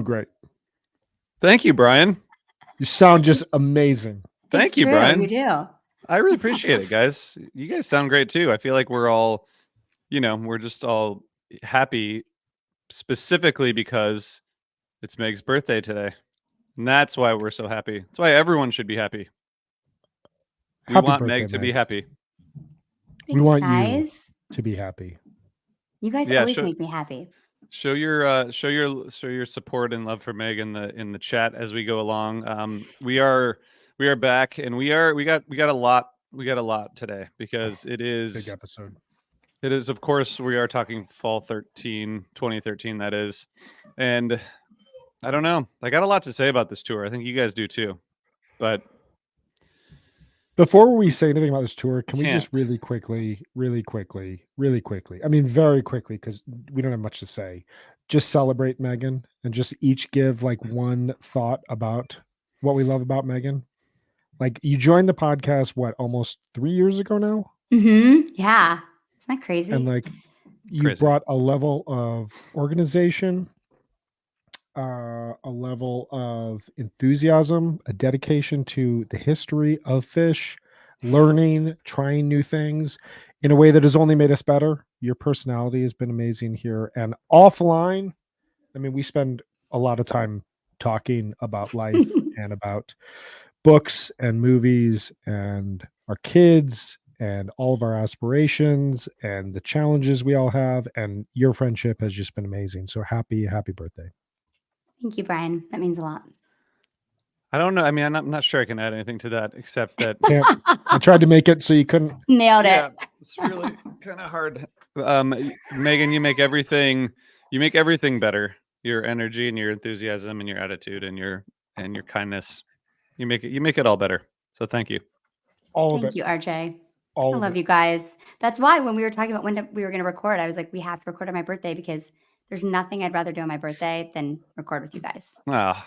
sound great. Thank you, Brian. You sound just amazing. Thank you, true, Brian. You do. I really appreciate it, guys. You guys sound great too. I feel like we're all, we're just all happy specifically because it's Meg's birthday today. And that's why we're so happy. That's why everyone should be happy. We Happy want birthday, Meg to be happy. Thanks, We want guys. you to be happy. You guys always make me happy. Show your support and love for Meg in the chat as we go along. We are back, and we got a lot today because it is big episode. It is, of course, we are talking fall 2013, that is. And I don't know. I got a lot to say about this tour. I think you guys do too. But before we say anything about this tour, can we just really quickly, I mean, very quickly, because we don't have much to say, just celebrate Megan and just each give like one thought about what we love about Megan? Like, you joined the podcast, almost 3 years ago now? Mm-hmm. Yeah. Isn't that crazy? And like, you've brought a level of organization, a level of enthusiasm, a dedication to the history of fish, learning, trying new things in a way that has only made us better. Your personality has been amazing here. And offline, I mean, we spend a lot of time talking about life and about books and movies and our kids and all of our aspirations and the challenges we all have. And your friendship has just been amazing. So happy birthday. Thank you, Brian. That means a lot. I don't know. I mean, I'm not sure I can add anything to that except that I tried to make it so you couldn't. Nailed it. It's really kind of hard. Megan, you make everything better. Your energy and your enthusiasm and your attitude and your kindness. You make it all better. So thank you. Thank you, RJ. I love you guys. That's why when we were talking about when we were going to record, I was like, we have to record on my birthday because there's nothing I'd rather do on my birthday than record with you guys. Oh,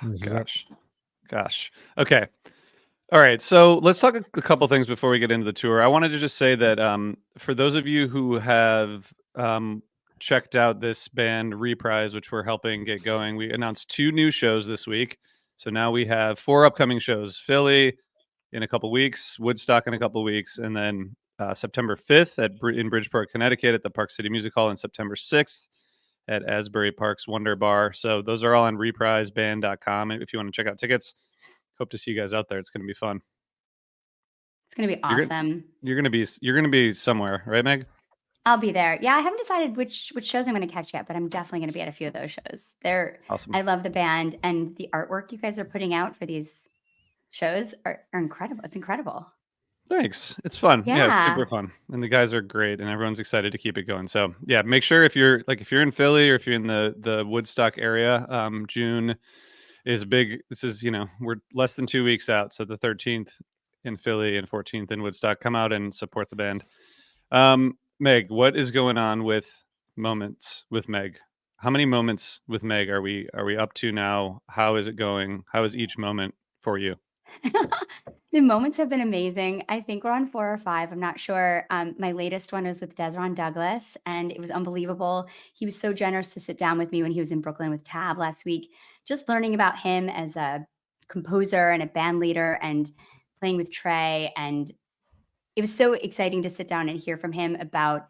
gosh. Okay. All right. So let's talk a couple things before we get into the tour. I wanted to just say that for those of you who have checked out this band Reprise, which we're helping get going, we announced 2 new shows this week. So now we have 4 upcoming shows: Philly in a couple weeks, Woodstock in a couple weeks, and then September 5th in Bridgeport, Connecticut at the Park City Music Hall, and September 6th at Asbury Park's Wonder Bar. So those are all on repriseband.com. If you want to check out tickets, hope to see you guys out there. It's going to be fun. It's going to be awesome. You're going to be somewhere, right, Meg? I'll be there. Yeah, I haven't decided which shows I'm going to catch yet, but I'm definitely going to be at a few of those shows. They're awesome. I love the band, and the artwork you guys are putting out for these shows are incredible. It's incredible. Thanks. It's fun. Yeah, super fun. And the guys are great, and everyone's excited to keep it going. So yeah, make sure if you're in Philly or if you're in the Woodstock area, June is big. This is, we're less than 2 weeks out. So the 13th in Philly and 14th in Woodstock, come out and support the band. Meg, what is going on with Moments with Meg? How many moments with Meg are we up to now? How is it going? How is each moment for you? The moments have been amazing. I think we're on 4 or 5. I'm not sure. My latest one was with Desron Douglas, and it was unbelievable. He was so generous to sit down with me when he was in Brooklyn with Tab last week, just learning about him as a composer and a band leader and playing with Trey. And it was so exciting to sit down and hear from him about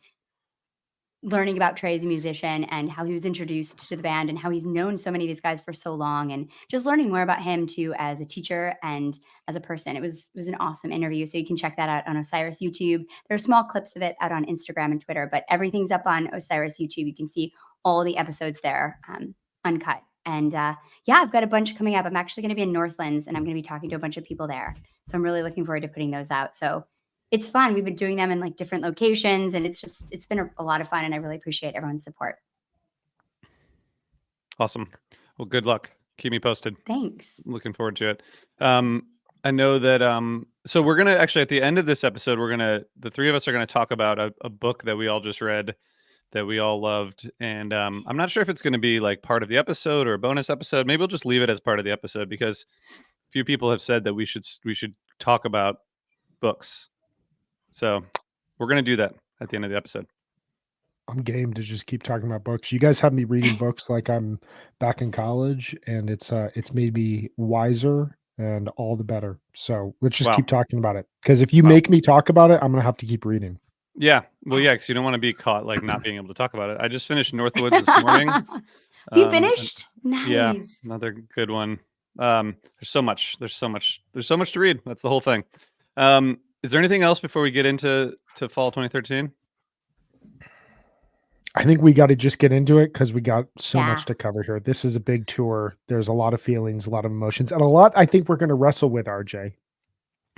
learning about Trey as a musician and how he was introduced to the band and how he's known so many of these guys for so long, and just learning more about him too as a teacher and as a person. It was an awesome interview. So you can check that out on Osiris YouTube. There are small clips of it out on Instagram and Twitter, but everything's up on Osiris YouTube. You can see all the episodes there, uncut. And I've got a bunch coming up. I'm actually going to be in Northlands, and I'm going to be talking to a bunch of people there. So I'm really looking forward to putting those out. So it's fun. We've been doing them in like different locations, and it's been a lot of fun, and I really appreciate everyone's support. Awesome. Well, good luck. Keep me posted. Thanks. Looking forward to it. I know that, so we're going to actually, at the end of this episode, the 3 of us are going to talk about a book that we all just read that we all loved. And I'm not sure if it's going to be like part of the episode or a bonus episode. Maybe we'll just leave it as part of the episode because a few people have said that we should talk about books. So we're going to do that at the end of the episode. I'm game to just keep talking about books. You guys have me reading books like I'm back in college, and it's made me wiser and all the better. So let's just Wow. keep talking about it. Because if you Wow. make me talk about it, I'm gonna have to keep reading. Yeah. Well, yeah, because you don't want to be caught like not being able to talk about it. I just finished Northwoods this morning. You and- finished? Yeah, Nice. another good one. There's so much to read. That's the whole thing. Is there anything else before we get into fall 2013? I think we got to just get into it because we got so Yeah. much to cover here. This is a big tour. There's a lot of feelings, a lot of emotions, and a lot I think we're going to wrestle with, RJ.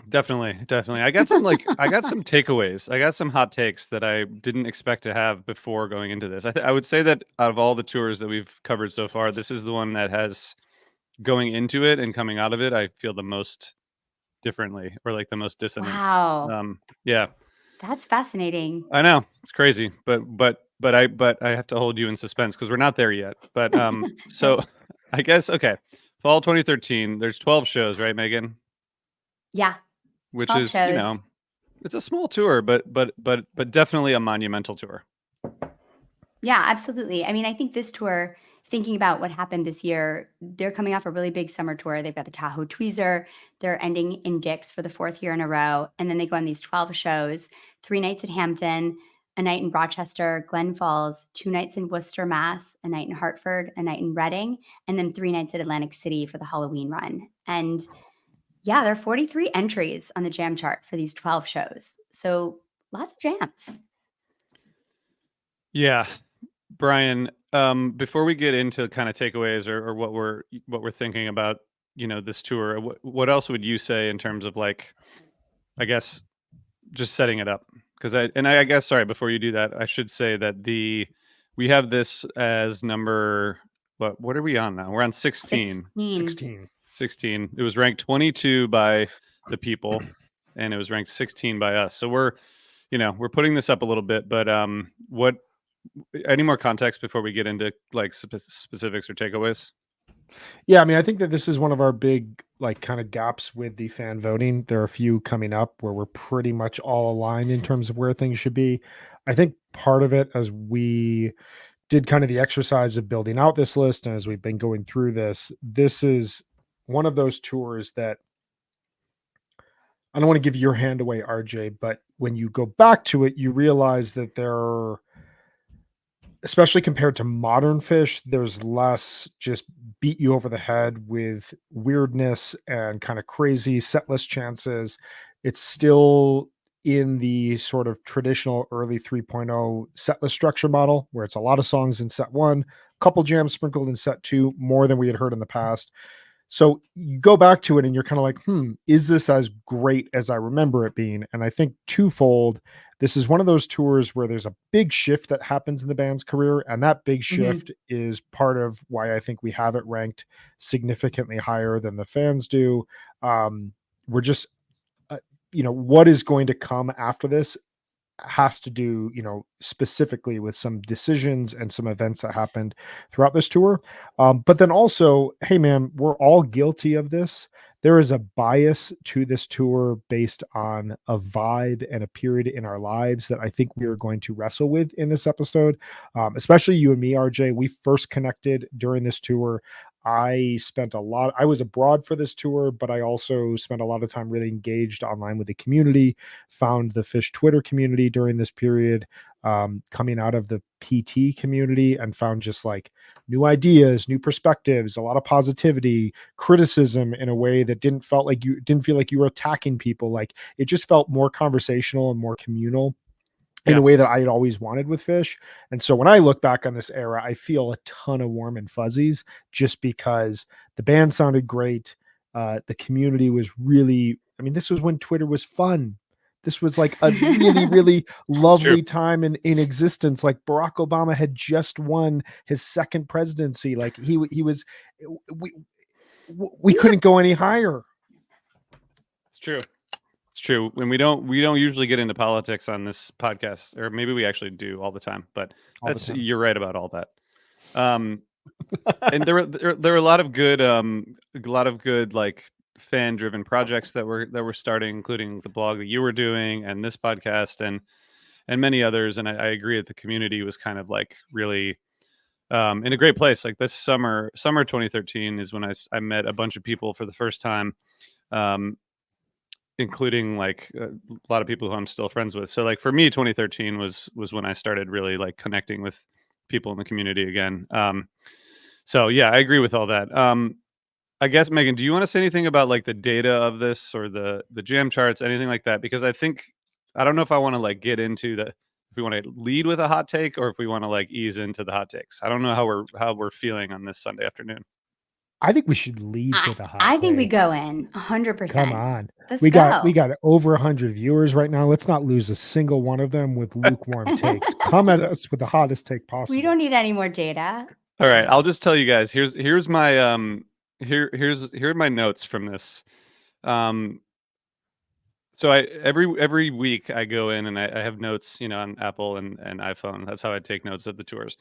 Definitely. I got some takeaways. I got some hot takes that I didn't expect to have before going into this. I would say that out of all the tours that we've covered so far, this is the one that has, going into it and coming out of it, I feel the most differently, or like the most dissonance. Wow. Yeah. That's fascinating. I know, it's crazy, but I have to hold you in suspense because we're not there yet. But so I guess okay, fall 2013. There's 12 shows, right, Megan? Yeah. Which 12 is shows. it's a small tour, but definitely a monumental tour. Yeah, absolutely. I mean, I think this tour, thinking about what happened this year, they're coming off a really big summer tour. They've got the Tahoe Tweezer. They're ending in Dick's for the 4th year in a row. And then they go on these 12 shows, 3 nights at Hampton, a night in Rochester, Glen Falls, 2 nights in Worcester, Mass, a night in Hartford, a night in Reading, and then 3 nights at Atlantic City for the Halloween run. And yeah, there are 43 entries on the jam chart for these 12 shows. So lots of jams. Yeah. Brian, before we get into kind of takeaways or what we're thinking about, this tour, what else would you say in terms of like, I guess, just setting it up? Because I guess, sorry, before you do that, I should say that we have this as number, what are we on now? We're on 16. 16. It was ranked 22 by the people, and it was ranked 16 by us. So we're putting this up a little bit, but what? Any more context before we get into like specifics or takeaways? Yeah, I mean, I think that this is one of our big like kind of gaps with the fan voting. There are a few coming up where we're pretty much all aligned in terms of where things should be. I think part of it, as we did kind of the exercise of building out this list, and as we've been going through this is one of those tours that I don't want to give your hand away, RJ, but when you go back to it, you realize that there are, especially compared to modern Fish, there's less just beat you over the head with weirdness and kind of crazy set list chances. It's still in the sort of traditional early 3.0 set list structure model where it's a lot of songs in set 1, couple jams sprinkled in set 2, more than we had heard in the past. So you go back to it and you're kind of like, is this as great as I remember it being? And I think twofold, this is one of those tours where there's a big shift that happens in the band's career. And that big shift is part of why I think we have it ranked significantly higher than the fans do. We're just, what is going to come after this has to do, specifically with some decisions and some events that happened throughout this tour. But then also, hey man, we're all guilty of this. There is a bias to this tour based on a vibe and a period in our lives that I think we are going to wrestle with in this episode. Especially you and me, RJ. We first connected during this tour. I was abroad for this tour, but I also spent a lot of time really engaged online with the community, found the Fish Twitter community during this period, coming out of the PT community, and found just like new ideas, new perspectives, a lot of positivity, criticism in a way that didn't feel like you were attacking people. Like it just felt more conversational and more communal in a way that I had always wanted with Fish. And so when I look back on this era, I feel a ton of warm and fuzzies just because the band sounded great. The community was really, I mean, this was when Twitter was fun. This was like a really, really lovely time in existence. Like Barack Obama had just won his second presidency. Like he was, we couldn't go any higher. It's true. It's true. And we don't usually get into politics on this podcast, or maybe we actually do all the time, but you're right about all that. And there were a lot of good like fan driven projects that were starting, including the blog that you were doing and this podcast. And and many others. And I agree that the community was kind of like really in a great place. Like this summer 2013 is when I met a bunch of people for the first time, um, including like a lot of people who I'm still friends with. So like for me, 2013 was when I started really like connecting with people in the community again. So yeah, I agree with all that. I guess Megan, do you want to say anything about like the data of this or the jam charts, anything like that? Because I don't know if I want to like get into the if we want to lead with a hot take or if we want to like ease into the hot takes. I don't know how we're feeling on this Sunday afternoon. I think we should lead with a hot I think we take. go in Come 100%. on. Let's We go. got over 100 viewers right now. Let's not lose a single one of them with lukewarm takes. Come at us with the hottest take possible. We don't need any more data. All right, I'll just tell you guys. Here's my here are my notes from this. So every week I go in and I have notes, on Apple and iPhone. That's how I take notes of the tours.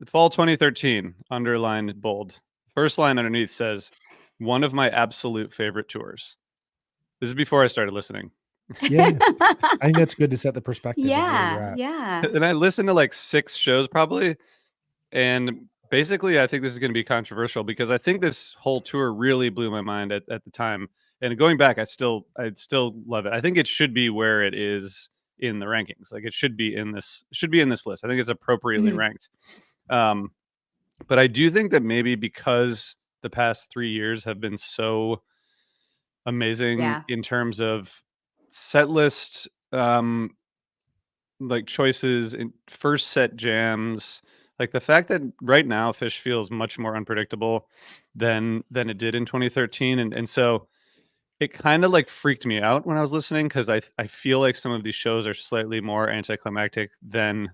Fall 2013, underlined bold. First line underneath says, "One of my absolute favorite tours." This is before I started listening. Yeah. I think that's good to set the perspective of where you're at. Yeah. And I listened to like 6 shows probably. And basically, I think this is going to be controversial because I think this whole tour really blew my mind at the time. And going back, I still love it. I think it should be where it is in the rankings. Like it should be in this list. I think it's appropriately ranked. But I do think that maybe because the past 3 years have been so amazing in terms of set list, like choices in first set jams, like the fact that right now Fish feels much more unpredictable than it did in 2013, and so it kind of like freaked me out when I was listening because I feel like some of these shows are slightly more anticlimactic than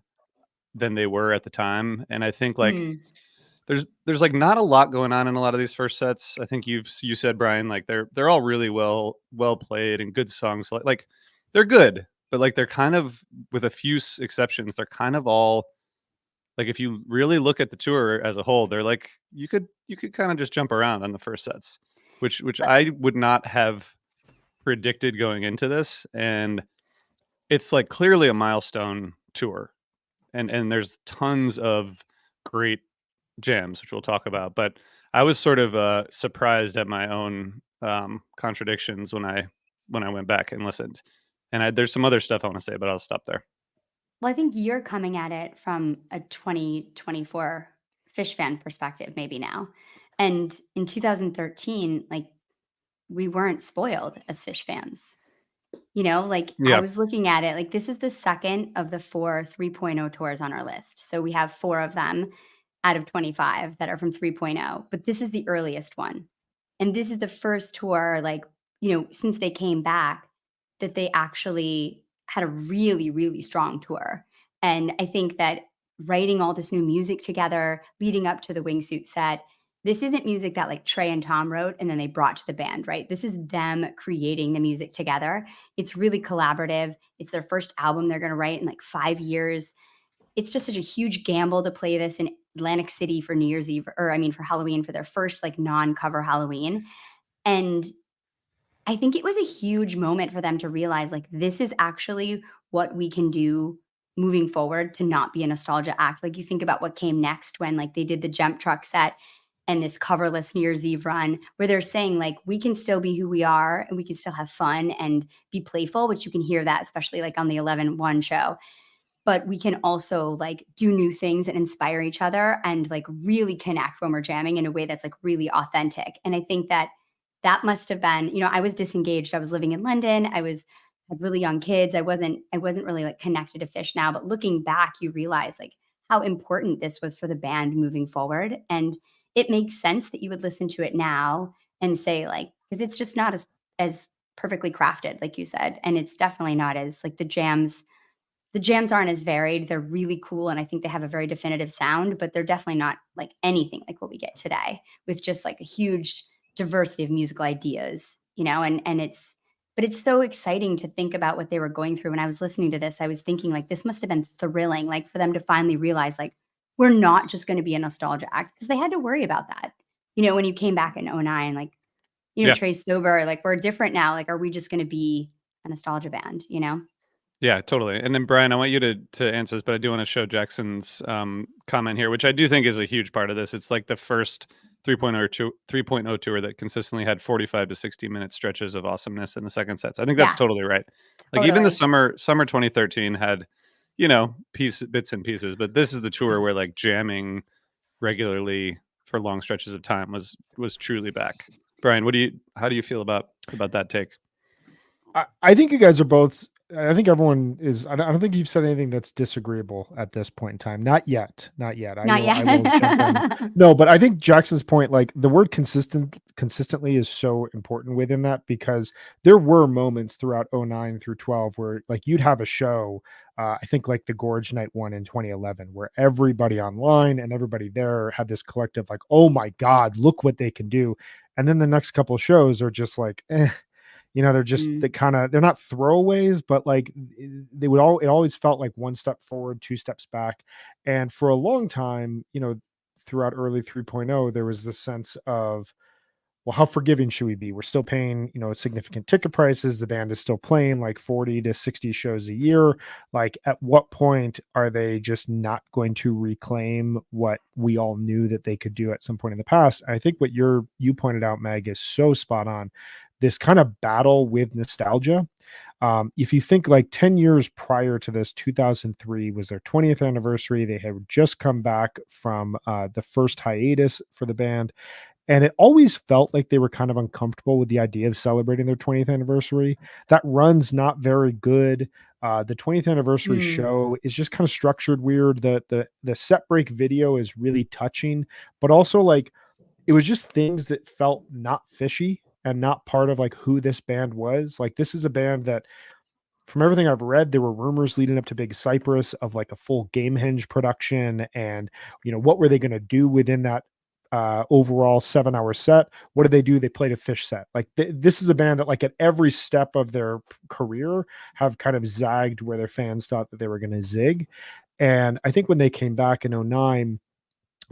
they were at the time, and I think like there's like not a lot going on in a lot of these first sets. I think you said, Brian, like they're all really well played and good songs. Like they're good, but like they're kind of, with a few exceptions, they're kind of all like, if you really look at the tour as a whole, they're like you could kind of just jump around on the first sets, which I would not have predicted going into this. And it's like clearly a milestone tour, and there's tons of great jams, which we'll talk about. But I was sort of surprised at my own contradictions when I went back and listened. And there's some other stuff I want to say, but I'll stop there. Well, I think you're coming at it from a 2024 Fish fan perspective, maybe now. And in 2013, like we weren't spoiled as Fish fans. Like I was looking at it, like this is the second of the 4 3.0 tours on our list. So we have 4 of them out of 25 that are from 3.0, but this is the earliest one. And this is the first tour, like, since they came back, that they actually had a really, really strong tour. And I think that writing all this new music together, leading up to the wingsuit set, this isn't music that like Trey and Tom wrote and then they brought to the band, right? This is them creating the music together. It's really collaborative. It's their first album they're going to write in like 5 years. It's just such a huge gamble to play this in Atlantic City for New Year's Eve, or I mean for Halloween, for their first like non-cover Halloween. And I think it was a huge moment for them to realize like this is actually what we can do moving forward to not be a nostalgia act. Like you think about what came next when like they did the Jump Truck set and this coverless New Year's Eve run, where they're saying like we can still be who we are and we can still have fun and be playful, which you can hear that especially like on the 11-1 show. But we can also like do new things and inspire each other and like really connect when we're jamming in a way that's like really authentic. And I think that must have been, I was disengaged. I was living in London. I had really young kids. I wasn't really like connected to Fish now, but looking back, you realize like how important this was for the band moving forward. And it makes sense that you would listen to it now and say like, because it's just not as perfectly crafted, like you said. And it's definitely not as like the jams aren't as varied. They're really cool. And I think they have a very definitive sound, but they're definitely not like anything like what we get today with just like a huge diversity of musical ideas, and it's so exciting to think about what they were going through. When I was listening to this, I was thinking like, this must've been thrilling, like for them to finally realize like, we're not just going to be a nostalgia act, because they had to worry about that, when you came back in 2009, like, Trey's sober, like we're different now. Like, are we just going to be a nostalgia band, Yeah, totally. And then Brian, I want you to answer this, but I do want to show Jackson's comment here, which I do think is a huge part of this. It's like the first 3.0 tour that consistently had 45 to 60 minute stretches of awesomeness in the second sets. I think that's totally right. Like even the summer 2013 had, bits and pieces, but this is the tour where like jamming regularly for long stretches of time was truly back. Brian, how do you feel about that take? I think you guys are both. I think everyone is. I don't think you've said anything that's disagreeable at this point in time. Not yet. Not yet. I will jump in. No, but I think Jackson's point, like the word consistently is so important within that, because there were moments throughout 09 through 12 where like you'd have a show. I think like the Gorge Night one in 2011, where everybody online and everybody there had this collective like, oh my God, look what they can do. And then the next couple shows are just like, they're just they're not throwaways, but like it always felt like one step forward, two steps back. And for a long time, throughout early 3.0, there was this sense of, well, how forgiving should we be? We're still paying, significant ticket prices. The band is still playing like 40 to 60 shows a year. Like, at what point are they just not going to reclaim what we all knew that they could do at some point in the past? I think what you pointed out, Meg, is so spot on. This kind of battle with nostalgia. If you think like 10 years prior to this, 2003 was their 20th anniversary. They had just come back from the first hiatus for the band. And it always felt like they were kind of uncomfortable with the idea of celebrating their 20th anniversary. That run's not very good. The 20th anniversary show is just kind of structured weird. The set break video is really touching, but also like it was just things that felt not fishy and not part of like who this band was. Like, this is a band that, from everything I've read, there were rumors leading up to Big Cypress of like a full Gamehenge production, and what were they going to do within that overall 7-hour set? What did they do? They played a Fish set. Like, this is a band that like at every step of their career have kind of zagged where their fans thought that they were going to zig. And I think when they came back in 09,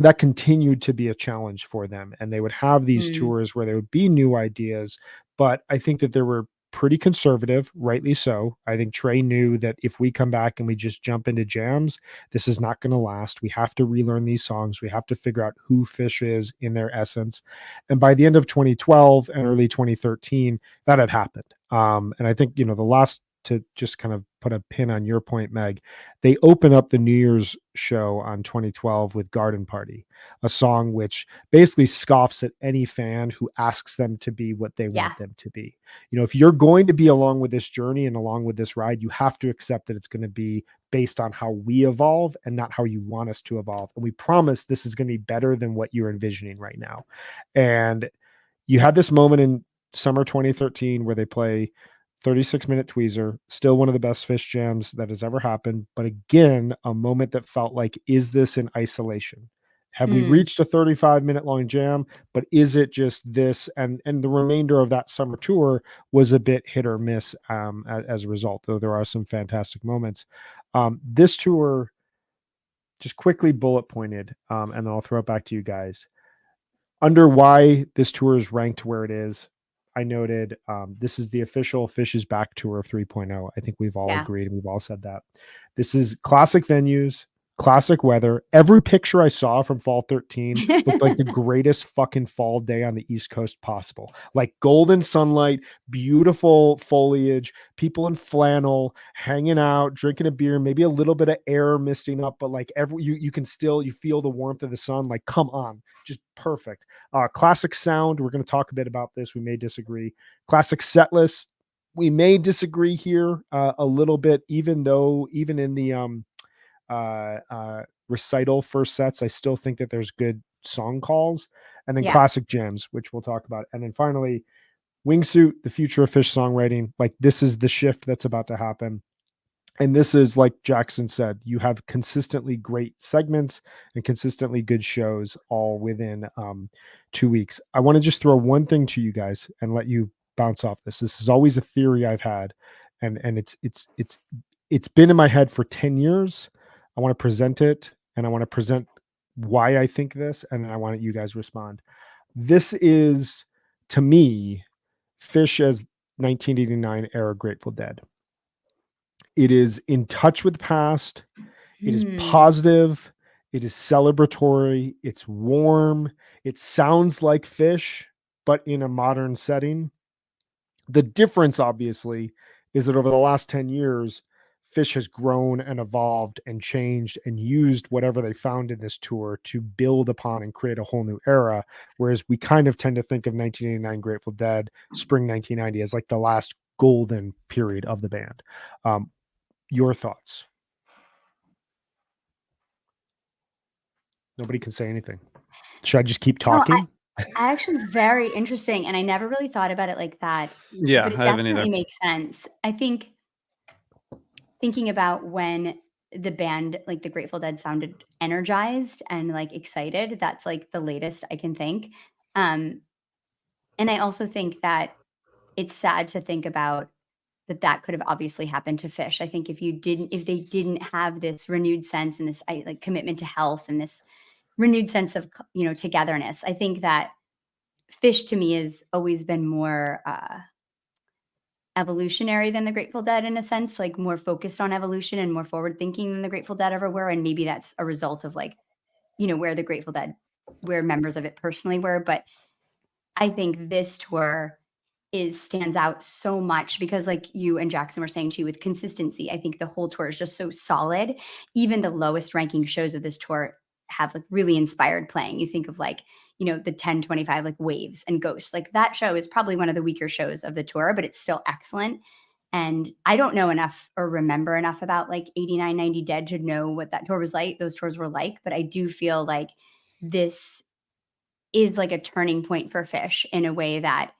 that continued to be a challenge for them, and they would have these tours where there would be new ideas. But I think that they were pretty conservative, rightly so. I think Trey knew that if we come back and we just jump into jams, this is not going to last. We have to relearn these songs. We have to figure out who Fish is in their essence. And by the end of 2012 and early 2013, that had happened. And I think, the last, to just kind of put a pin on your point, Meg, they open up the New Year's show on 2012 with Garden Party, a song which basically scoffs at any fan who asks them to be what they want them to be. If you're going to be along with this journey and along with this ride, you have to accept that it's going to be based on how we evolve and not how you want us to evolve. And we promise this is going to be better than what you're envisioning right now. And you had this moment in summer 2013 where they play 36-minute tweezer, still one of the best Fish jams that has ever happened. But again, a moment that felt like, is this in isolation? Have we reached a 35-minute long jam? But is it just this? And the remainder of that summer tour was a bit hit or miss as a result, though there are some fantastic moments. This tour, just quickly bullet pointed, and then I'll throw it back to you guys. Under why this tour is ranked where it is, I noted this is the official Fish is Back tour of 3.0. I think we've all agreed, and we've all said that. This is classic venues, classic weather. Every picture I saw from fall 13 looked like the greatest fucking fall day on the East Coast possible. Like golden sunlight, beautiful foliage, people in flannel, hanging out, drinking a beer, maybe a little bit of air misting up, but like you can still, you feel the warmth of the sun. Like, come on, just perfect. Classic sound. We're going to talk a bit about this. We may disagree. Classic set list. We may disagree here a little bit, even in the recital first sets, I still think that there's good song calls. And then classic jams, which we'll talk about. And then finally, Wingsuit, the future of Fish songwriting. Like, this is the shift that's about to happen. And this is, like Jackson said, you have consistently great segments and consistently good shows all within 2 weeks. I want to just throw one thing to you guys and let you bounce off this. This is always a theory I've had, and it's been in my head for 10 years. I want to present it, and I want to present why I think this, and I want you guys respond. This is, to me, Fish as 1989 era Grateful Dead. It is in touch with the past. It is Hmm. positive. It is celebratory. It's warm. It sounds like Fish, but in a modern setting. The difference, obviously, is that over the last 10 years, Fish has grown and evolved and changed and used whatever they found in this tour to build upon and create a whole new era. Whereas we kind of tend to think of 1989 Grateful Dead, spring 1990 as like the last golden period of the band. Your thoughts? Nobody can say anything. Should I just keep No, talking? I actually is very interesting, and I never really thought about it like that, Yeah, but it I haven't definitely either. makes sense. I think thinking about when the band, like the Grateful Dead, sounded energized and like excited, that's like the latest I can think. Um, and I also think that it's sad to think about that could have obviously happened to Fish. I think if they didn't have this renewed sense and this like commitment to health and this renewed sense of togetherness, I think that Fish to me has always been more evolutionary than the Grateful Dead in a sense, like more focused on evolution and more forward thinking than the Grateful Dead ever were. And maybe that's a result of like, where the Grateful Dead, where members of it personally were. But I think this tour stands out so much because like you and Jackson were saying too, with consistency, I think the whole tour is just so solid. Even the lowest ranking shows of this tour have like really inspired playing. You think of like, the 1025 like Waves and Ghosts. Like that show is probably one of the weaker shows of the tour, but it's still excellent. And I don't know enough or remember enough about like 89, 90 Dead to know what that tour was like, those tours were like, but I do feel like this is like a turning point for Fish in a way that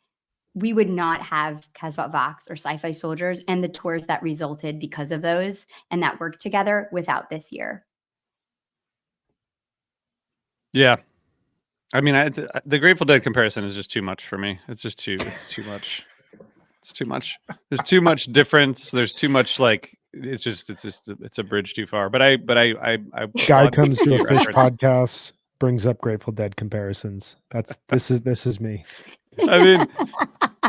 we would not have Casbah Vox or Sci-Fi Soldiers and the tours that resulted because of those and that worked together without this year. Yeah. I mean, the Grateful Dead comparison is just too much for me. It's too much. It's too much. There's too much difference. There's too much like it's a bridge too far. But I Guy comes to a your Fish efforts. podcast, brings up Grateful Dead comparisons. This is me. I mean,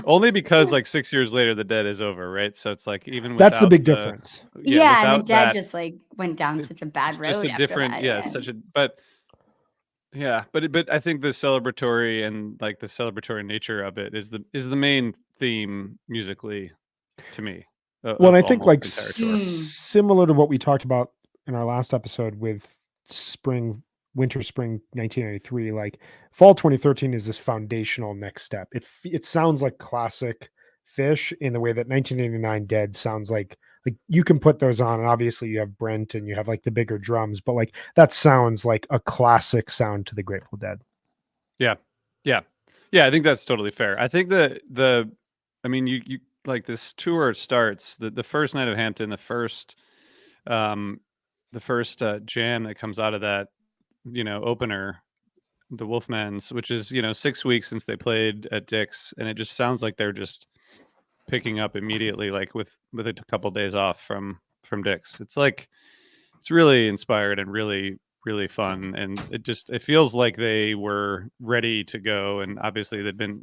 only because like 6 years later the Dead is over, right? So it's like even That's the without big difference. Yeah, and the without Dead that, just like went down such a bad it's road just a after different that. it's such a but I think the celebratory and like the celebratory nature of it is the main theme musically to me. Well, and I Of think almost like the entire tour. similar to what we talked about in our last episode with winter spring 1993, like fall 2013 is this foundational next step. It sounds like classic Fish in the way that 1989 Dead sounds like you can put those on, and obviously you have Brent and you have like the bigger drums, but like that sounds like a classic sound to the Grateful Dead. Yeah. I think that's totally fair. I think I mean, you like this tour starts the first night of Hampton, the first jam that comes out of that, opener, the Wolfmans, which is 6 weeks since they played at Dick's, and it just sounds like they're just picking up immediately, like with a couple days off from Dick's. It's like it's really inspired and really fun, and it feels like they were ready to go, and obviously they've been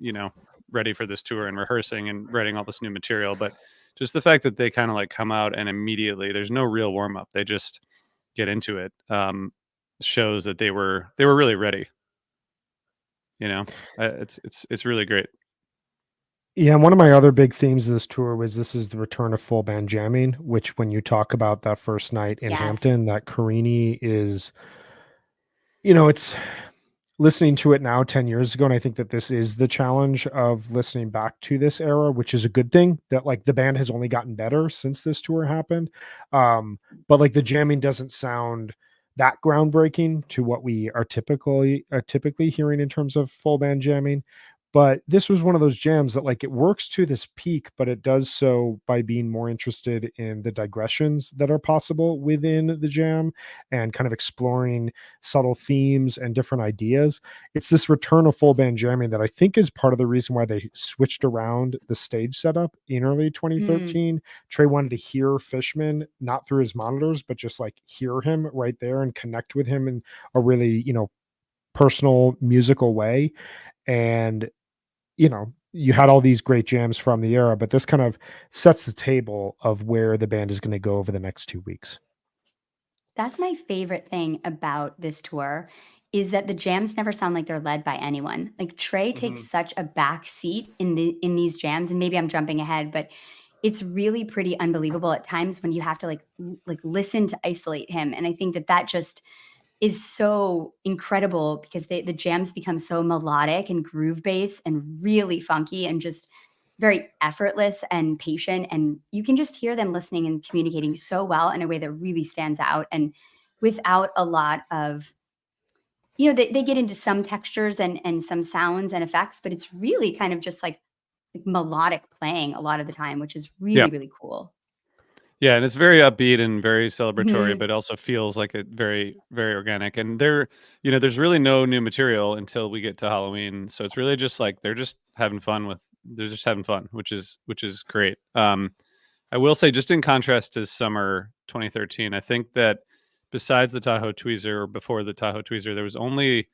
ready for this tour and rehearsing and writing all this new material, but just the fact that they kind of like come out and immediately there's no real warm up, they just get into it, shows that they were really ready. It's really great. Yeah, and one of my other big themes of this tour was this is the return of full band jamming, which when you talk about that first night in Yes. Hampton, that Carini is, it's listening to it now 10 years ago, and I think that this is the challenge of listening back to this era, which is a good thing that like the band has only gotten better since this tour happened. But like the jamming doesn't sound that groundbreaking to what we are typically hearing in terms of full band jamming. But this was one of those jams that like it works to this peak, but it does so by being more interested in the digressions that are possible within the jam and kind of exploring subtle themes and different ideas. It's this return of full band jamming that I think is part of the reason why they switched around the stage setup in early 2013. Trey wanted to hear Fishman, not through his monitors, but just like hear him right there and connect with him in a really, personal musical way. And you had all these great jams from the era, but this kind of sets the table of where the band is going to go over the next 2 weeks. That's my favorite thing about this tour is that the jams never sound like they're led by anyone. Like Trey takes such a back seat in these jams, and maybe I'm jumping ahead, but it's really pretty unbelievable at times when you have to like listen to isolate him. And I think that just is so incredible because the jams become so melodic and groove based and really funky and just very effortless and patient, and you can just hear them listening and communicating so well in a way that really stands out, and without a lot of they get into some textures and some sounds and effects, but it's really kind of just like melodic playing a lot of the time, which is Yeah. really, really cool. Yeah, and it's very upbeat and very celebratory, Mhm. but also feels like it very, very organic. And there's really no new material until we get to Halloween. So it's really just like they're just having fun, which is great. I will say, just in contrast to summer 2013, I think that besides the Tahoe Tweezer, or before the Tahoe Tweezer, there was only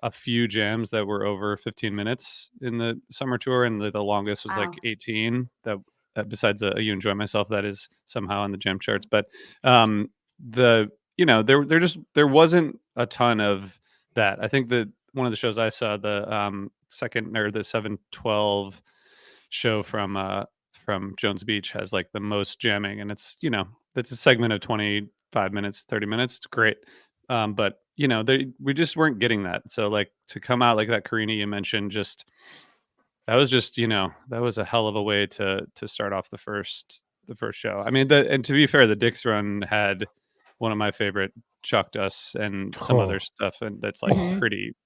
a few jams that were over 15 minutes in the summer tour, and the longest was Wow. like 18. That besides You Enjoy Myself, that is somehow on the jam charts. But there wasn't a ton of that. I think that one of the shows I saw, the second or the 712 show from Jones Beach, has like the most jamming, and it's a segment of 25 minutes, 30 minutes. It's great. But we just weren't getting that. So like to come out like that Karina you mentioned, that was a hell of a way to start off the first show. I mean, and to be fair, the Dix run had one of my favorite Chalk Dust and some other stuff, and that's like Mhm.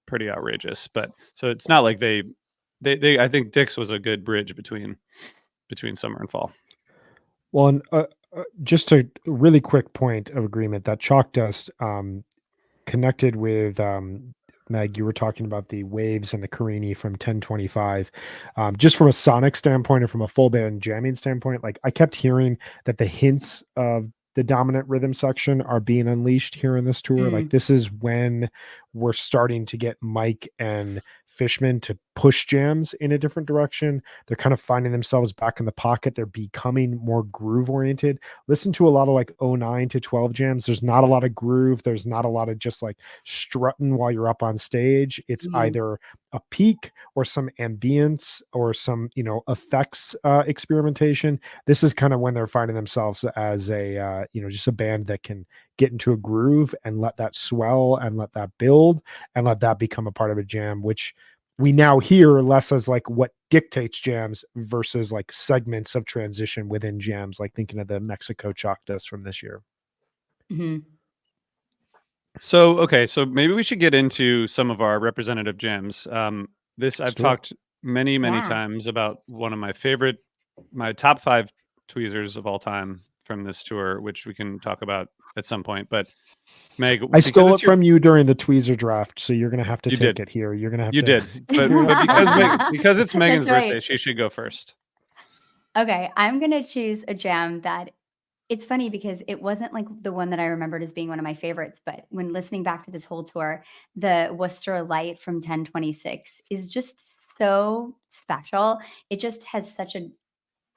pretty outrageous. But so it's not like they I think Dix was a good bridge between summer and fall. Well, and just a really quick point of agreement that Chalk Dust connected with Meg. You were talking about the waves and the Carini from 1025. Just from a sonic standpoint and from a full band jamming standpoint, like I kept hearing that the hints of the dominant rhythm section are being unleashed here in this tour. Like this is when we're starting to get Mike and Fishman to push jams in a different direction. They're kind of finding themselves back in the pocket. They're becoming more groove oriented. Listen to a lot of like 09 to 12 jams. There's not a lot of groove. There's not a lot of just like strutting while you're up on stage. It's either a peak or some ambience or some effects experimentation. This is kind of when they're finding themselves as a just a band that can get into a groove and let that swell and let that build and let that become a part of a jam, which we now hear less as like what dictates jams versus like segments of transition within jams, like thinking of the Mexico Chalk Dust from this year. Mhm. So, okay, so maybe we should get into some of our representative jams. I've talked many, many Yeah. times about one of my top 5 tweezers of all time from this tour, which we can talk about at some point. But Meg, I stole it from you during the tweezer draft, so you're gonna have to take it here. You're gonna have You to. did, but because it's Megan's birthday, she should go first. Okay, I'm gonna choose a jam that it's funny because it wasn't like the one that I remembered as being one of my favorites, but when listening back to this whole tour, the Worcester Light from 1026 is just so special. It just has such an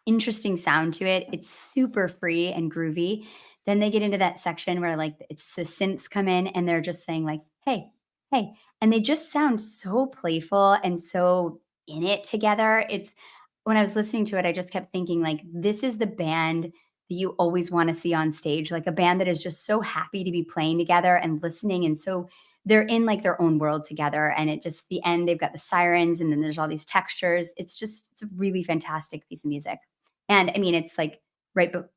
interesting sound to it. It's super free and groovy. Then they get into that section where like it's the synths come in and they're just saying like, "Hey, hey," and they just sound so playful and so in it together. It's when I was listening to it, I just kept thinking like, this is the band that you always want to see on stage, like a band that is just so happy to be playing together and listening, and so they're in like their own world together. And it just the end, they've got the sirens, and then there's all these textures. It's a really fantastic piece of music. And I mean, it's like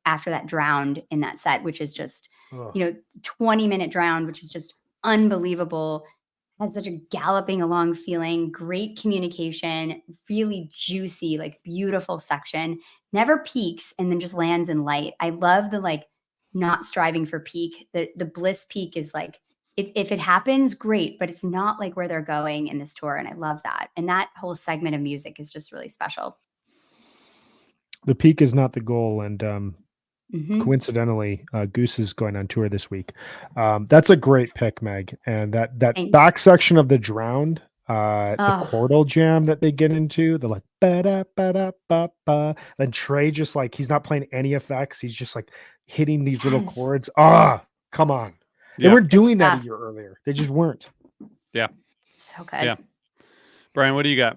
after that Drowned in that set, which is just, 20-minute Drowned, which is just unbelievable. Has such a galloping along feeling, great communication, really juicy, like beautiful section, never peaks and then just lands in light. I love the like not striving for peak. The bliss peak is like, if it happens, great, but it's not like where they're going in this tour. And I love that. And that whole segment of music is just really special. The peak is not the goal, and Mhm. coincidentally, Goose is going on tour this week. That's a great pick, Meg, and that Thanks. back section of the Drowned The chordal jam that they get into, they're like ba da ba da ba ba. Then Trey just like he's not playing any effects, he's just like hitting these little chords. Come on. They weren't doing that a year earlier. They just weren't. Yeah. So good. Yeah. Brian, what do you got?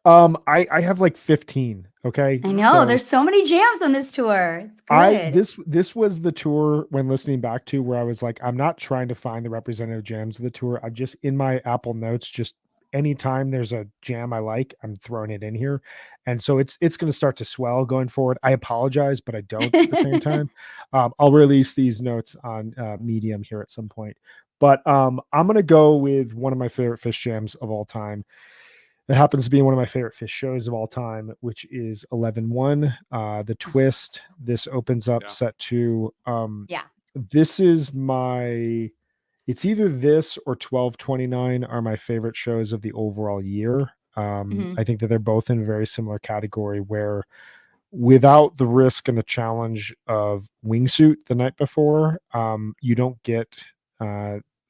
I have like 15. Okay. I know there's so many jams on this tour. It's good. This was the tour when listening back to where I was like, I'm not trying to find the representative jams of the tour. I'm just in my Apple Notes, just anytime there's a jam I like, I'm throwing it in here. And so it's going to start to swell going forward. I apologize, but I don't at the same time. I'll release these notes on Medium here at some point. But I'm going to go with one of my favorite Phish jams of all time. That happens to be one of my favorite Phish shows of all time, which is 11-1. The twist. This opens up set 2. This is it's either this or 1229 are my favorite shows of the overall year. I think that they're both in a very similar category where without the risk and the challenge of Wingsuit the night before, you don't get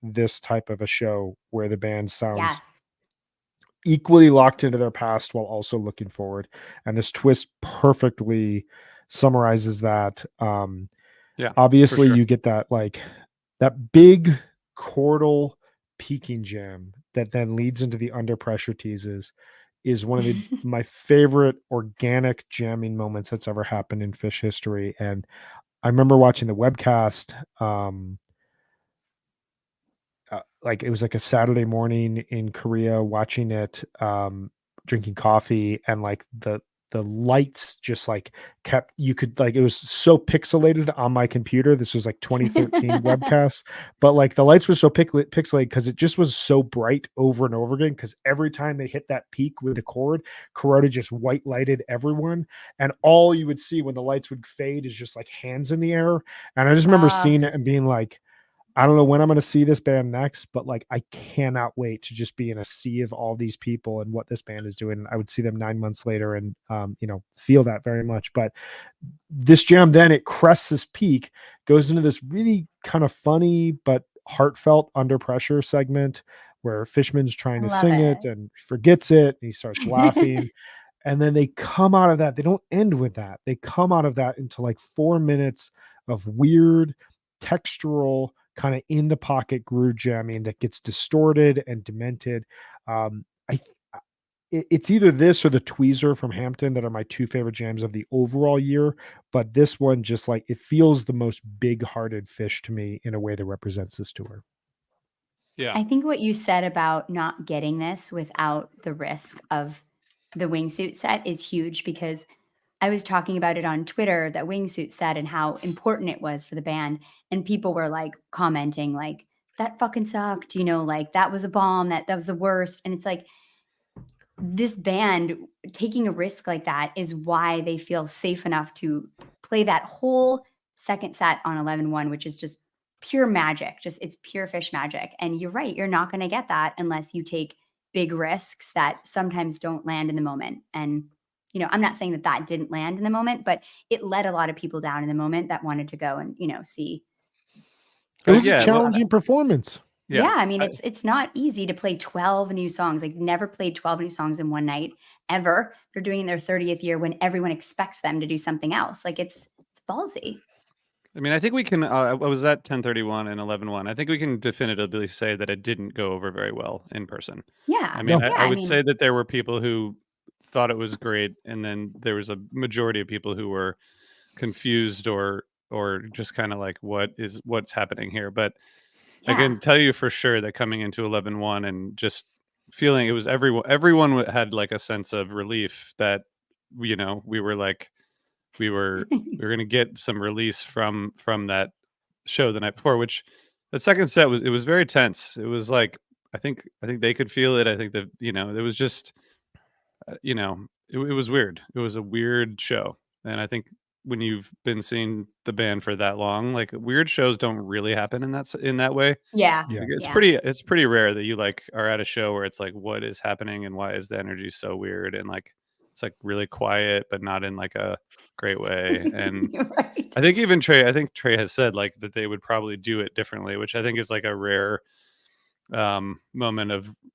this type of a show where the band sounds equally locked into their past while also looking forward. And this twist perfectly summarizes that. Obviously you get that like that big chordal peaking jam that then leads into the under pressure teases is one of my favorite organic jamming moments that's ever happened in Phish history. And I remember watching the webcast, like it was like a Saturday morning in Korea, watching it, drinking coffee, and like the lights just like you could like, it was so pixelated on my computer. This was like 2013 webcast, but like the lights were so pixelated because it just was so bright over and over again. Because every time they hit that peak with the chord, Kuroda just white lighted everyone, and all you would see when the lights would fade is just like hands in the air. And I just remember seeing it and being like, I don't know when I'm going to see this band next, but like I cannot wait to just be in a sea of all these people and what this band is doing. I would see them 9 months later and feel that very much. But this jam, then it crests this peak, goes into this really kind of funny but heartfelt under pressure segment where Fishman's trying to sing it and forgets it, and he starts laughing. And then they come out of that. They don't end with that. They come out of that into like 4 minutes of weird textural kind of in the pocket groove jamming that gets distorted and demented. It's either this or the Tweezer from Hampton that are my 2 favorite jams of the overall year, but this one just like it feels the most big-hearted Phish to me in a way that represents this tour. Yeah, I think what you said about not getting this without the risk of the Wingsuit set is huge, because I was talking about it on Twitter, that Wingsuit set, and how important it was for the band. And people were like commenting like, that fucking sucked, like that was a bomb, that was the worst. And it's like, this band taking a risk like that is why they feel safe enough to play that whole second set on 11-1, which is just pure magic. It's pure Phish magic. And you're right, you're not going to get that unless you take big risks that sometimes don't land in the moment. And I'm not saying that didn't land in the moment, but it let a lot of people down in the moment that wanted to go and, see. It was a challenging performance. Yeah. I mean, it's not easy to play 12 new songs. Like, never played 12 new songs in one night ever. They're doing their 30th year when everyone expects them to do something else. Like, it's ballsy. I mean, I think we can, I was at 1031 and 11-1. I think we can definitively say that it didn't go over very well in person. Yeah. I mean, I would say that there were people who thought it was great, and then there was a majority of people who were confused or just kind of like, what's happening here? But I can tell you for sure that coming into 11-1 and just feeling it was everyone had like a sense of relief that, we were like, we were going to get some release from that show the night before, which that second set it was very tense. It was like, I think they could feel it. I think that, it was just, it was weird. It was a weird show. And I think when you've been seeing the band for that long, like, weird shows don't really happen in that way. Yeah. Yeah. Like, it's pretty rare that you like are at a show where it's like, what is happening and why is the energy so weird? And like, it's like really quiet, but not in like a great way. And You're right. I think Trey has said like that they would probably do it differently, which I think is like a rare moment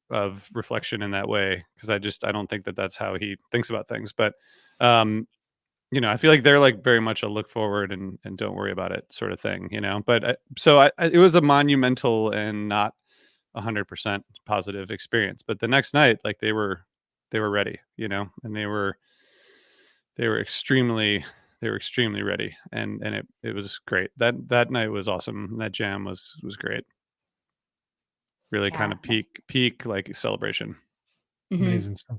of reflection in that way, because I don't think that that's how he thinks about things. But I feel like they're like very much a look forward and don't worry about it sort of thing, But it was a monumental and not 100% positive experience. But the next night, like they were ready, and they were extremely ready, and it was great. That night was awesome. That jam was great. Really kind of peak like celebration. Amazing stuff.